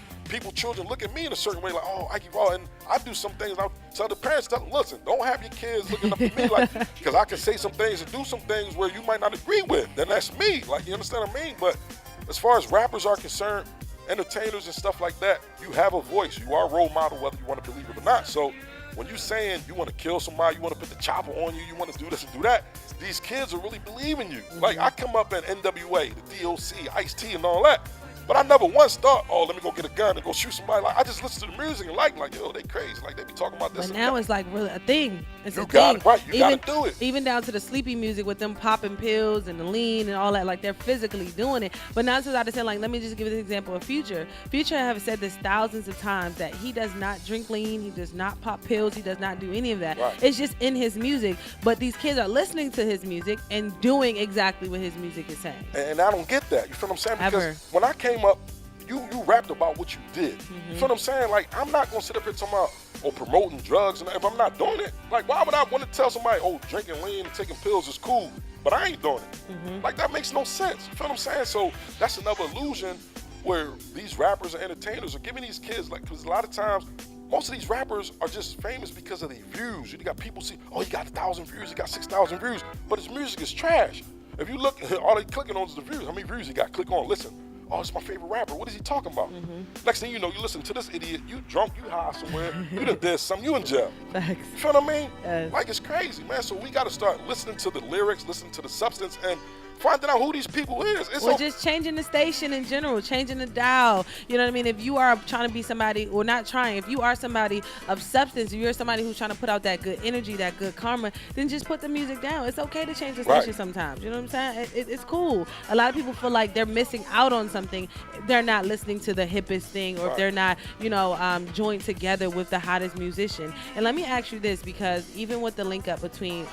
children look at me in a certain way, like, oh, Ikey Raw, and I do some things. I tell the parents, listen, don't have your kids looking up at me, like, because I can say some things and do some things where you might not agree with. Then that's me, like, you understand what I mean? But as far as rappers are concerned, entertainers and stuff like that, you have a voice. You are a role model, whether you want to believe it or not. So when you're saying you want to kill somebody, you want to put the chopper on you, you want to do this and do that, these kids are really believing you. Like, I come up in NWA, the P.O.C, Ice-T and all that, but I never once thought, oh, let me go get a gun and go shoot somebody. Like, I just listen to the music and like, yo, they crazy. Like, they be talking about this. But now it's like really a thing. It's a got thing. it, right. You gotta do it. Even down to the sleepy music with them popping pills and the lean and all that. Like, they're physically doing it. But now to that, like, let me just give you the example of Future. Future have said this thousands of times that he does not drink lean. He does not pop pills. He does not do any of that. Right. It's just in his music. But these kids are listening to his music and doing exactly what his music is saying. And I don't get that. You feel what I'm saying? Because when I came up, you rapped about what you did. You feel what I'm saying? Like, I'm not gonna sit up here talking about promoting drugs, and if I'm not doing it, like, why would I want to tell somebody, oh, drinking lean and taking pills is cool, but I ain't doing it? Like, that makes no sense. You feel what I'm saying? So that's another illusion where these rappers and entertainers are giving these kids, like, because a lot of times most of these rappers are just famous because of their views. You got people see, oh, he got 1,000 views, he got 6,000 views, but his music is trash. If you look, all they clicking on is the views. How many views he got? Click on, listen. Oh, it's my favorite rapper. What is he talking about? Next thing you know, you listen to this idiot, you drunk, you high somewhere, you done did something, you in jail. Facts. You feel what I mean? Yes. Like, it's crazy, man. So we got to start listening to the lyrics, listening to the substance, and finding out who these people is. Or just changing the station in general, changing the dial. You know what I mean? If you are trying to be somebody, or not trying, if you are somebody of substance, if you're somebody who's trying to put out that good energy, that good karma, then just put the music down. It's okay to change the station sometimes. You know what I'm saying? It's cool. A lot of people feel like they're missing out on something. They're not listening to the hippest thing, or if they're not, joined together with the hottest musician. And let me ask you this, because even with the link up between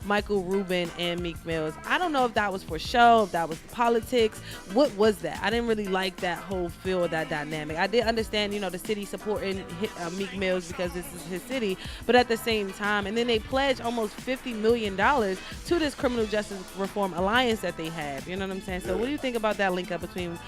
Michael Rubin and Meek Mills, I don't know if that was for show, if that was politics. What was that? I didn't really like that whole feel of that dynamic. I did understand, the city supporting Meek Mills because this is his city, but at the same time, and then they pledged almost $50 million to this criminal justice reform alliance that they have. You know what I'm saying? So what do you think about that link up between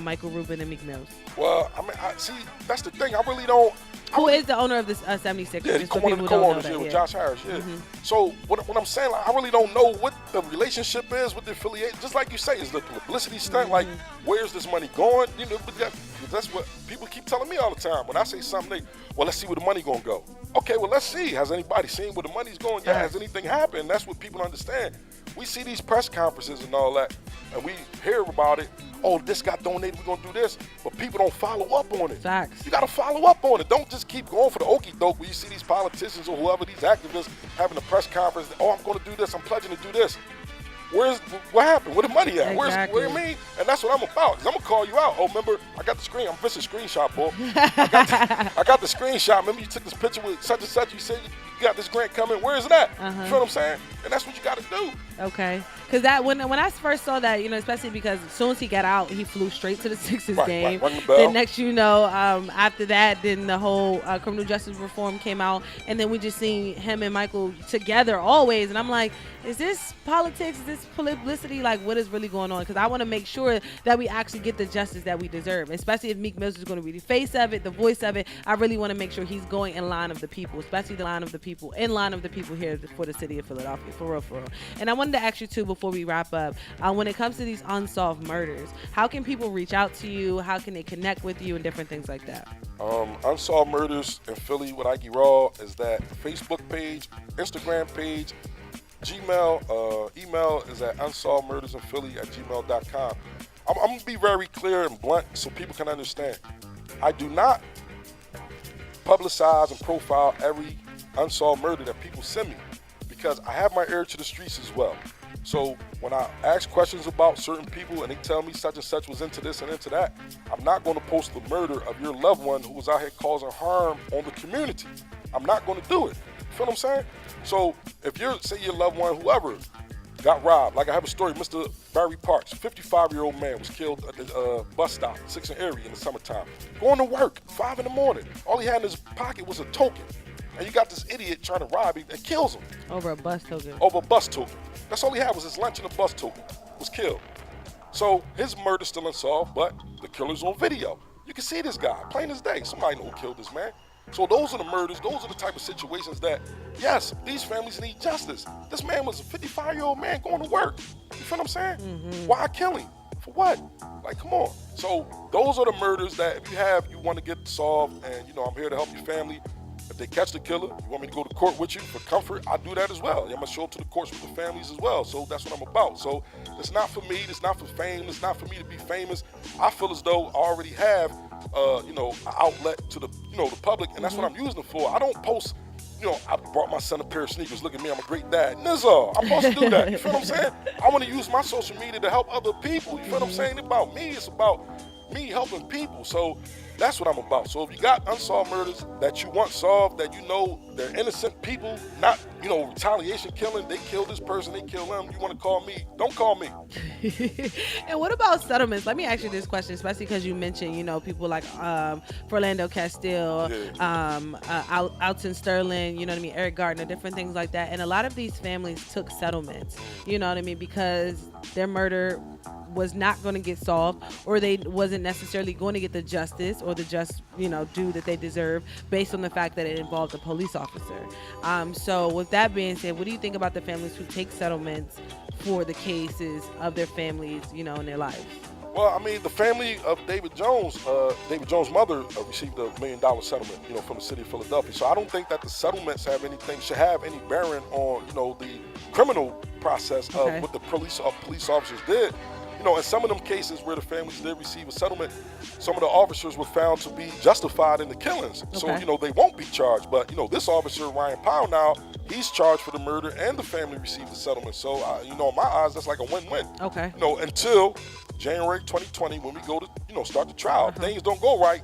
Michael Rubin and Meek Mills? Well, I mean, see, that's the thing. I really don't. Who is the owner of this 76? Yeah, he's one of the co-owners here with Josh Harris. Yeah. So what I'm saying, like, I really don't know what the relationship is with the affiliate. Just like you say, is the publicity stunt. Like, where's this money going? But that's what people keep telling me all the time. When I say something, let's see where the money gonna go. Okay, well, let's see. Has anybody seen where the money's going? Yeah. Has anything happened? That's what people understand. We see these press conferences and all that, and we hear about it. Oh, this got donated, we're gonna do this, but people don't follow up on it. Facts. You gotta follow up on it. Don't just keep going for the okie doke where you see these politicians or whoever, these activists having a press conference. Oh, I'm gonna do this, I'm pledging to do this. What happened? Where the money at? Exactly. Where you mean? And that's what I'm about. Cause I'm gonna call you out. Oh, remember, I got the screen. I'm missing screenshot, boy. I got the screenshot. Remember, you took this picture with such and such. You said you got this grant coming. Where is it at? You feel what I'm saying? And that's what you got to do. Okay. Because that when I first saw that, especially because as soon as he got out, he flew straight to the Sixers game. Rang the bell. Then next, after that, then the whole criminal justice reform came out, and then we just seen him and Michael together always. And I'm like, is this politics? Is this publicity? Like, what is really going on? Because I want to make sure that we actually get the justice that we deserve, especially if Meek Mills is going to be the face of it, the voice of it. I really want to make sure he's going in line of the people, especially in line of the people here for the city of Philadelphia, for real. And I wanted to ask you too, before we wrap up, when it comes to these unsolved murders, how can people reach out to you? How can they connect with you and different things like that? Unsolved Murders in Philly with Ikey Raw is that Facebook page, Instagram page, Gmail, email is at unsolvedmurdersinphilly@gmail.com. I'm going to be very clear and blunt so people can understand. I do not publicize and profile every unsolved murder that people send me, because I have my ear to the streets as well. So when I ask questions about certain people and they tell me such and such was into this and into that, I'm not going to post the murder of your loved one who was out here causing harm on the community. I'm not going to do it. You feel what I'm saying? So if say your loved one, whoever, got robbed, like I have a story, Mr. Barry Parks, 55-year-old man was killed at the bus stop, 6th and Erie in the summertime. Going to work, 5 in the morning. All he had in his pocket was a token. And you got this idiot trying to rob him and kills him. Over a bus token. Over a bus token. That's all he had was his lunch and a bus token. Was killed. So his murder's still unsolved, but the killer's on video. You can see this guy, plain as day. Somebody know who killed this man. So those are the murders. Those are the type of situations that, yes, these families need justice. This man was a 55-year-old man going to work. You feel what I'm saying? Why kill him? For what? Like, come on. So those are the murders that if you want to get solved, and, I'm here to help your family. If they catch the killer, you want me to go to court with you for comfort, I do that as well. I'm going to show up to the courts with the families as well. So that's what I'm about. So it's not for me. It's not for fame. It's not for me to be famous. I feel as though I already have, an outlet to the, the public, and that's what I'm using it for. I don't post, I brought my son a pair of sneakers. Look at me, I'm a great dad. Nizza, I'm supposed to do that. You feel what I'm saying? I want to use my social media to help other people. You feel what I'm saying? It's about me. It's about me helping people. So that's what I'm about. So if you got unsolved murders that you want solved, that they're innocent people, not, retaliation killing, they killed this person, they killed them, you want to call me, don't call me. And what about settlements? Let me ask you this question, especially because you mentioned, people like Philando Castile, Alton Sterling, Eric Gardner, different things like that. And a lot of these families took settlements, because their murder was not going to get solved, or they wasn't necessarily going to get the justice or the just, due that they deserve based on the fact that it involved a police officer. So with that being said, what do you think about the families who take settlements for the cases of their families, in their lives? Well, the family of David Jones' mother received $1 million settlement, from the city of Philadelphia. So I don't think that the settlements should have any bearing on, the criminal process of what the police officers did. In some of them cases where the families did receive a settlement, some of the officers were found to be justified in the killings. Okay. So, they won't be charged. But, this officer, Ryan Powell, now, he's charged for the murder and the family received a settlement. So, in my eyes, that's like a win-win. Okay. Until January 2020, when we go to, start the trial. If things don't go right,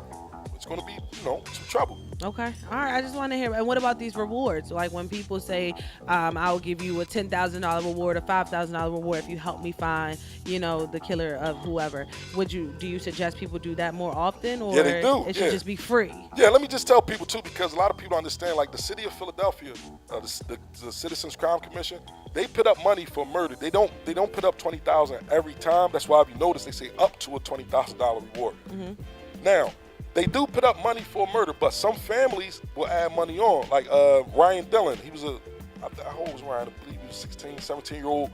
it's going to be, some trouble. Okay. All right. I just want to hear. And what about these rewards? Like when people say, I will give you a $10,000 reward, a $5,000 reward if you help me find, the killer of whoever. Do you suggest people do that more often, or they do. It should just be free? Yeah. Let me just tell people too, because a lot of people understand, like the city of Philadelphia, the Citizens Crime Commission, they put up money for murder. They don't put up $20,000 every time. That's why if you notice, they say up to a $20,000 reward. Now, they do put up money for murder, but some families will add money on. Like Ryan Dillon, he was how old was Ryan? I believe he was 16, 17-year-old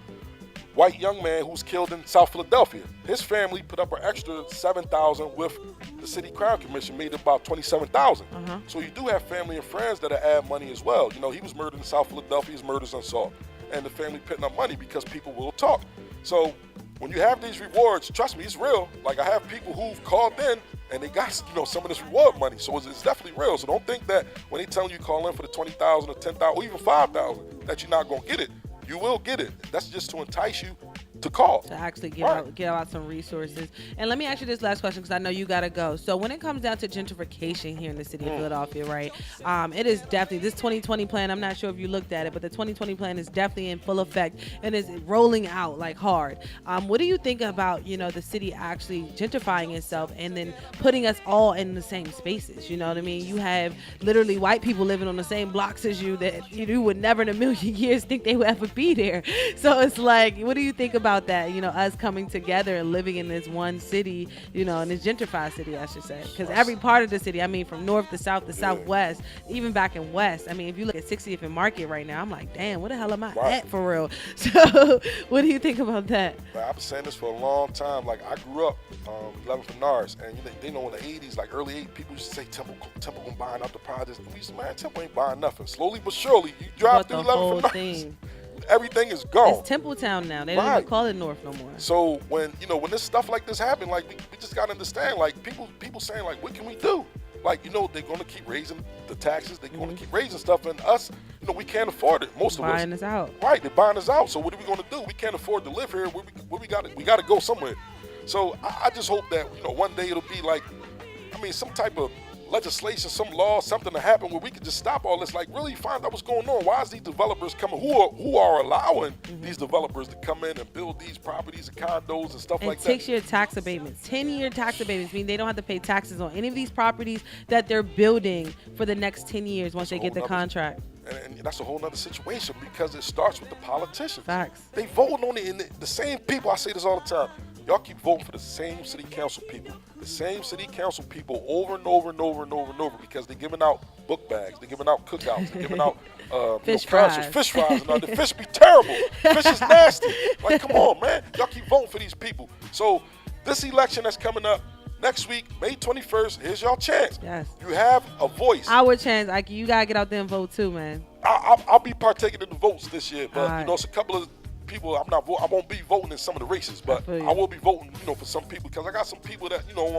white young man who was killed in South Philadelphia. His family put up an extra $7,000 with the City Crime Commission, made it about $27,000. So you do have family and friends that add money as well. He was murdered in South Philadelphia, his murder's unsolved. And the family putting up money because people will talk. So when you have these rewards, trust me, it's real. Like I have people who've called in and they got, some of this reward money. So it's definitely real. So don't think that when they tell you call in for the $20,000 or $10,000 or even $5,000 that you're not going to get it. You will get it. That's just to entice you to call. To actually give out some resources. And let me ask you this last question, because I know you got to go. So when it comes down to gentrification here in the city of Philadelphia, right, it is definitely, this 2020 plan, I'm not sure if you looked at it, but the 2020 plan is definitely in full effect and is rolling out like hard. What do you think about, the city actually gentrifying itself and then putting us all in the same spaces? You know what I mean? You have literally white people living on the same blocks as you that you would never in a million years think they would ever be there. So it's like, what do you think about that? Us coming together and living in this one city, in this gentrified city, I should say. Because every part of the city, I mean, from north to south to southwest, even back in west, I mean, if you look at 60th and Market right now, I'm like, damn, where the hell am I at for real? So what do you think about that? I've been saying this for a long time. Like, I grew up 11th and Nars, and they know in the 80s, like early 80s, people used to say Temple gonna buying out the projects. And we used to, man, Temple ain't buying nothing. Slowly but surely, you drive through 11th and Nars. Everything is gone. It's Temple Town now. They don't even call it North no more. So when this stuff like this happen, like we just gotta understand, like people saying like, what can we do? Like, they're gonna keep raising the taxes. They're gonna keep raising stuff, and us, we can't afford it. Most of us buying us out. Right, they're buying us out. So what are we gonna do? We can't afford to live here. We gotta go somewhere. So I just hope that one day it'll be like, some type of legislation, some law, something to happen where we can just stop all this. Like, really find out what's going on. Why is these developers coming? Who are allowing these developers to come in and build these properties and condos and stuff like that? And 6-year tax abatements, 10-year tax abatements mean they don't have to pay taxes on any of these properties that they're building for the next 10 years once they get the contract. And that's a whole nother situation, because it starts with the politicians. Facts. They vote on it, and the same people. I say this all the time. Y'all keep voting for the same city council people. The same city council people over and over and over and over and over, because they're giving out book bags, they're giving out cookouts, they're giving out fish fries. And the fish be terrible. Fish is nasty. Like, come on, man. Y'all keep voting for these people. So this election that's coming up next week, May 21st, here's y'all chance. Yes. You have a voice. Our chance, Ikey. You got to get out there and vote too, man. I'll be partaking in the votes this year, but it's a couple of people I won't be voting in some of the races, but I will be voting, for some people, because I got some people that on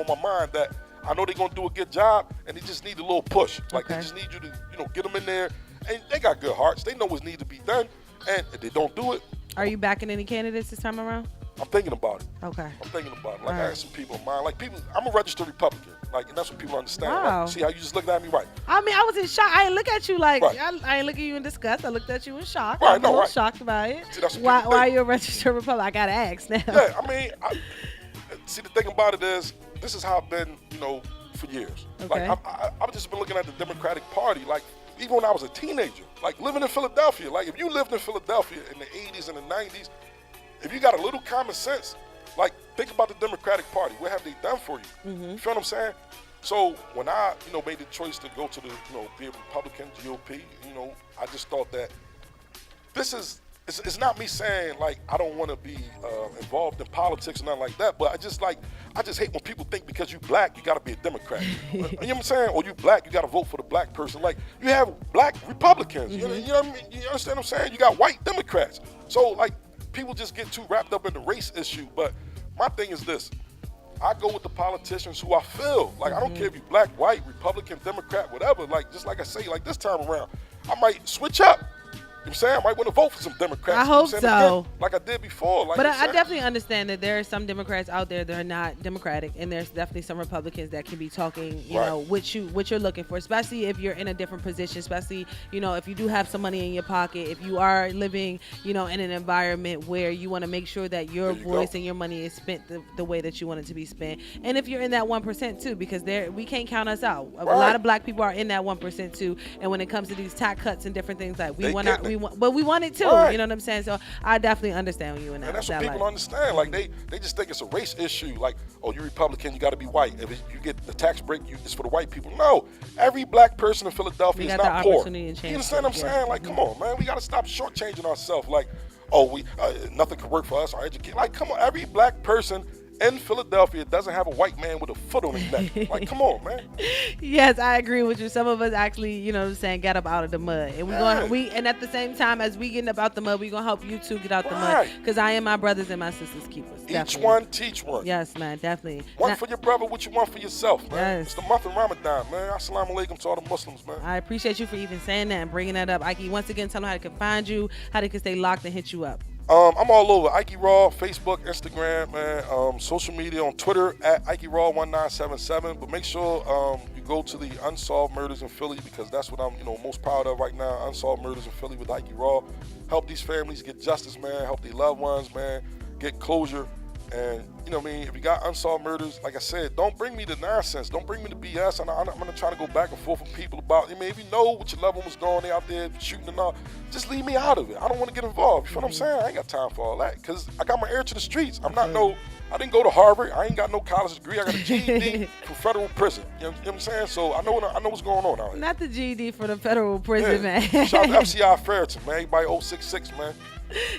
my mind that I know they're gonna do a good job, and they just need a little push. Like, they just need you to get them in there, and they got good hearts. They know what needs to be done, and if they don't do it. Are you backing any candidates this time around? I'm thinking about it. Okay. I'm thinking about it. Like, I got some people in mind. Like, I'm a registered Republican. Like, and that's what people understand. Wow. Like, see how you just looked at me, right? I mean, I was in shock. I didn't look at you like, Right. I ain't look at you in disgust. I looked at you in shock. Right, I'm a little right. shocked about it. See, that's what Why are you a registered Republican? I got to ask now. Yeah, see, the thing about it is, this is how I've been, for years. Okay. Like, I've just been looking at the Democratic Party, like, even when I was a teenager, like, living in Philadelphia. Like, if you lived in Philadelphia in the 80s and the 90s, if you got a little common sense, like, think about the Democratic Party. What have they done for you? You feel what I'm saying? So when I, made the choice to go to the, be a Republican, GOP, I just thought that it's not me saying, like, I don't want to be involved in politics or nothing like that, but I just hate when people think because you black, you got to be a Democrat. You know what I'm saying? Or you black, you got to vote for the black person. Like, you have black Republicans. You know what I mean? You understand what I'm saying? You got white Democrats. So, like, people just get too wrapped up in the race issue. But my thing is this. I go with the politicians who I feel. Like, I don't care if you're black, white, Republican, Democrat, whatever. Like, just like I say, like, this time around, I might switch up. You know what I'm saying? I might want to vote for some Democrats. I hope so. Again, like I did before. Like, but I definitely understand that there are some Democrats out there that are not Democratic, and there's definitely some Republicans that can be talking, what you're looking for, especially if you're in a different position, especially, if you do have some money in your pocket, if you are living, in an environment where you want to make sure that your voice and your money is spent the way that you want it to be spent. And if you're in that 1% too, because we can't count us out. A lot of black people are in that 1% too. And when it comes to these tax cuts and different things, like we want it too. Right. You know what I'm saying? So I definitely understand you in that. And that's what people don't understand. Like, they just think it's a race issue. Like, oh, you're Republican, you got to be white. If you get the tax break, it's for the white people. No, every black person in Philadelphia is not poor. You understand what I'm saying? Like, come on, man. We got to stop shortchanging ourselves. Like, oh, nothing can work for us. Our education. Like, come on. Every black person in Philadelphia doesn't have a white man with a foot on his neck. Like, come on, man. Yes, I agree with you. Some of us actually, get up out of the mud. And and at the same time as we getting up out the mud, we're going to help you two get out the mud. Because I am my brothers and my sisters keepers. Each one, teach one. Yes, man, definitely. One for your brother, what you want for yourself, man. Yes. It's the month of Ramadan, man. Assalamu alaikum to all the Muslims, man. I appreciate you for even saying that and bringing that up. Ikey, once again, tell them how they can find you, how they can stay locked and hit you up. I'm all over Ikey Raw, Facebook, Instagram, man, social media, on Twitter at Ikey Raw 1977. But make sure you go to the Unsolved Murders in Philly, because that's what I'm, most proud of right now. Unsolved Murders in Philly with Ikey Raw. Help these families get justice, man. Help their loved ones, man, get closure. And, if you got unsolved murders, like I said, don't bring me the nonsense. Don't bring me the BS. I'm going to try to go back and forth with people about, if you know what your loved one was doing, they out there shooting and all, just leave me out of it. I don't want to get involved. You feel what I'm saying? I ain't got time for all that, because I got my ear to the streets. I didn't go to Harvard. I ain't got no college degree. I got a GED from federal prison. You know what I'm saying? So I know what's going on out here. Not the GED for the federal prison, man. Shout out to FCI Ferriton, man. Everybody 066, man.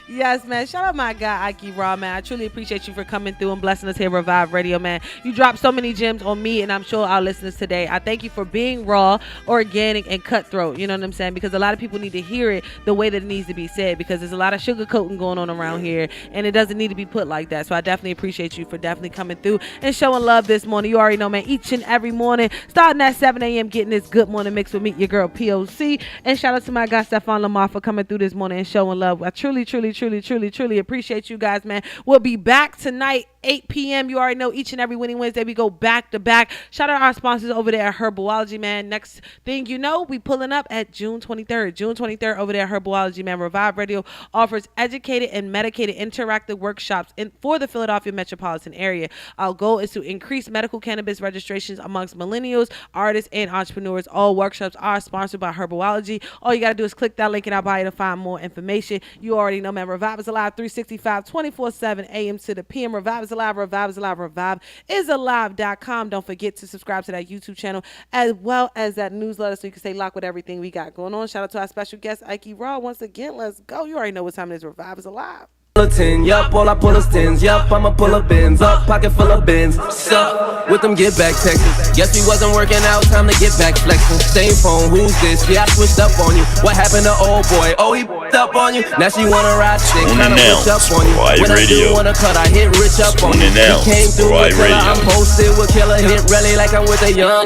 Yes, man. Shout out my guy, Ikey Raw, man. I truly appreciate you for coming through and blessing us here at Revive Radio, man. You dropped so many gems on me, and I'm sure our listeners today. I thank you for being raw, organic, and cutthroat. You know what I'm saying? Because a lot of people need to hear it the way that it needs to be said, because there's a lot of sugarcoating going on around here, and it doesn't need to be put like that. So I definitely appreciate you for definitely coming through and showing love this morning. You already know, man, each and every morning, starting at 7 a.m., getting this good morning mix with me, your girl, P.O.C. And shout out to my guy, Stefan Lamar, for coming through this morning and showing love. I truly appreciate you guys, man. We'll be back tonight, 8 p.m. You already know, each and every winning Wednesday, we go back to back. Shout out our sponsors over there at Herbology, man. Next thing you know, we pulling up at June 23rd. June 23rd over there at Herbology, man. Revive Radio offers educated and medicated interactive workshops for the Philadelphia metropolitan area. Our goal is to increase medical cannabis registrations amongst millennials, artists, and entrepreneurs. All workshops are sponsored by Herbology. All you got to do is click that link in our bio to find more information. You already know, man. Revive is alive 365, 24/7, AM to the PM. Revive is alive. Revive is alive. Revive is alive.com. Don't forget to subscribe to that YouTube channel as well as that newsletter, so you can stay locked with everything we got going on. Shout out to our special guest, Ikey Raw. Once again, let's go. You already know what time it is. Revive is alive. Yup, all I pull is tens. Yup, I'ma pull up bins. Up, pocket full of bins. Sup, with them get back texts. Guess we wasn't working out, time to get back flexing. Same phone, who's this? Yeah, I switched up on you. What happened to old boy? Oh, he up on you. Now she wanna ride stick, kinda rich up on you. When I do wanna cut, I hit rich up on you. He came through with killer, I'm posted with killer. Hit rally like I'm with a young.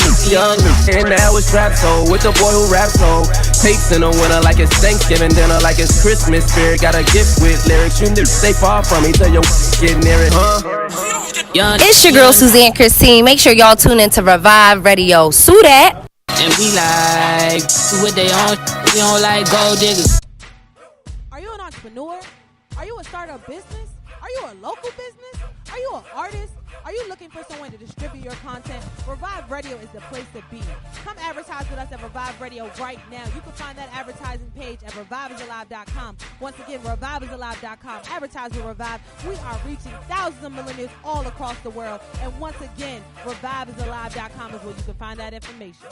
And now it's rap soul with the boy who raps soul. Tapes in the winter like it's Thanksgiving dinner, like it's Christmas spirit. Got a gift with lyrics, you stay far from me till you get near it, It's your girl Suzanne Christine. Make sure y'all tune into Revive Radio. Sue that. And we like what they on. We don't like gold diggers. Are you an entrepreneur? Are you a startup business? Are you a local business? Are you an artist? Are you looking for someone to distribute your content? Revive Radio is the place to be. Come advertise with us at Revive Radio right now. You can find that advertising page at reviveisalive.com. Once again, reviveisalive.com. Advertise with Revive. We are reaching thousands of millennials all across the world. And once again, reviveisalive.com is where you can find that information.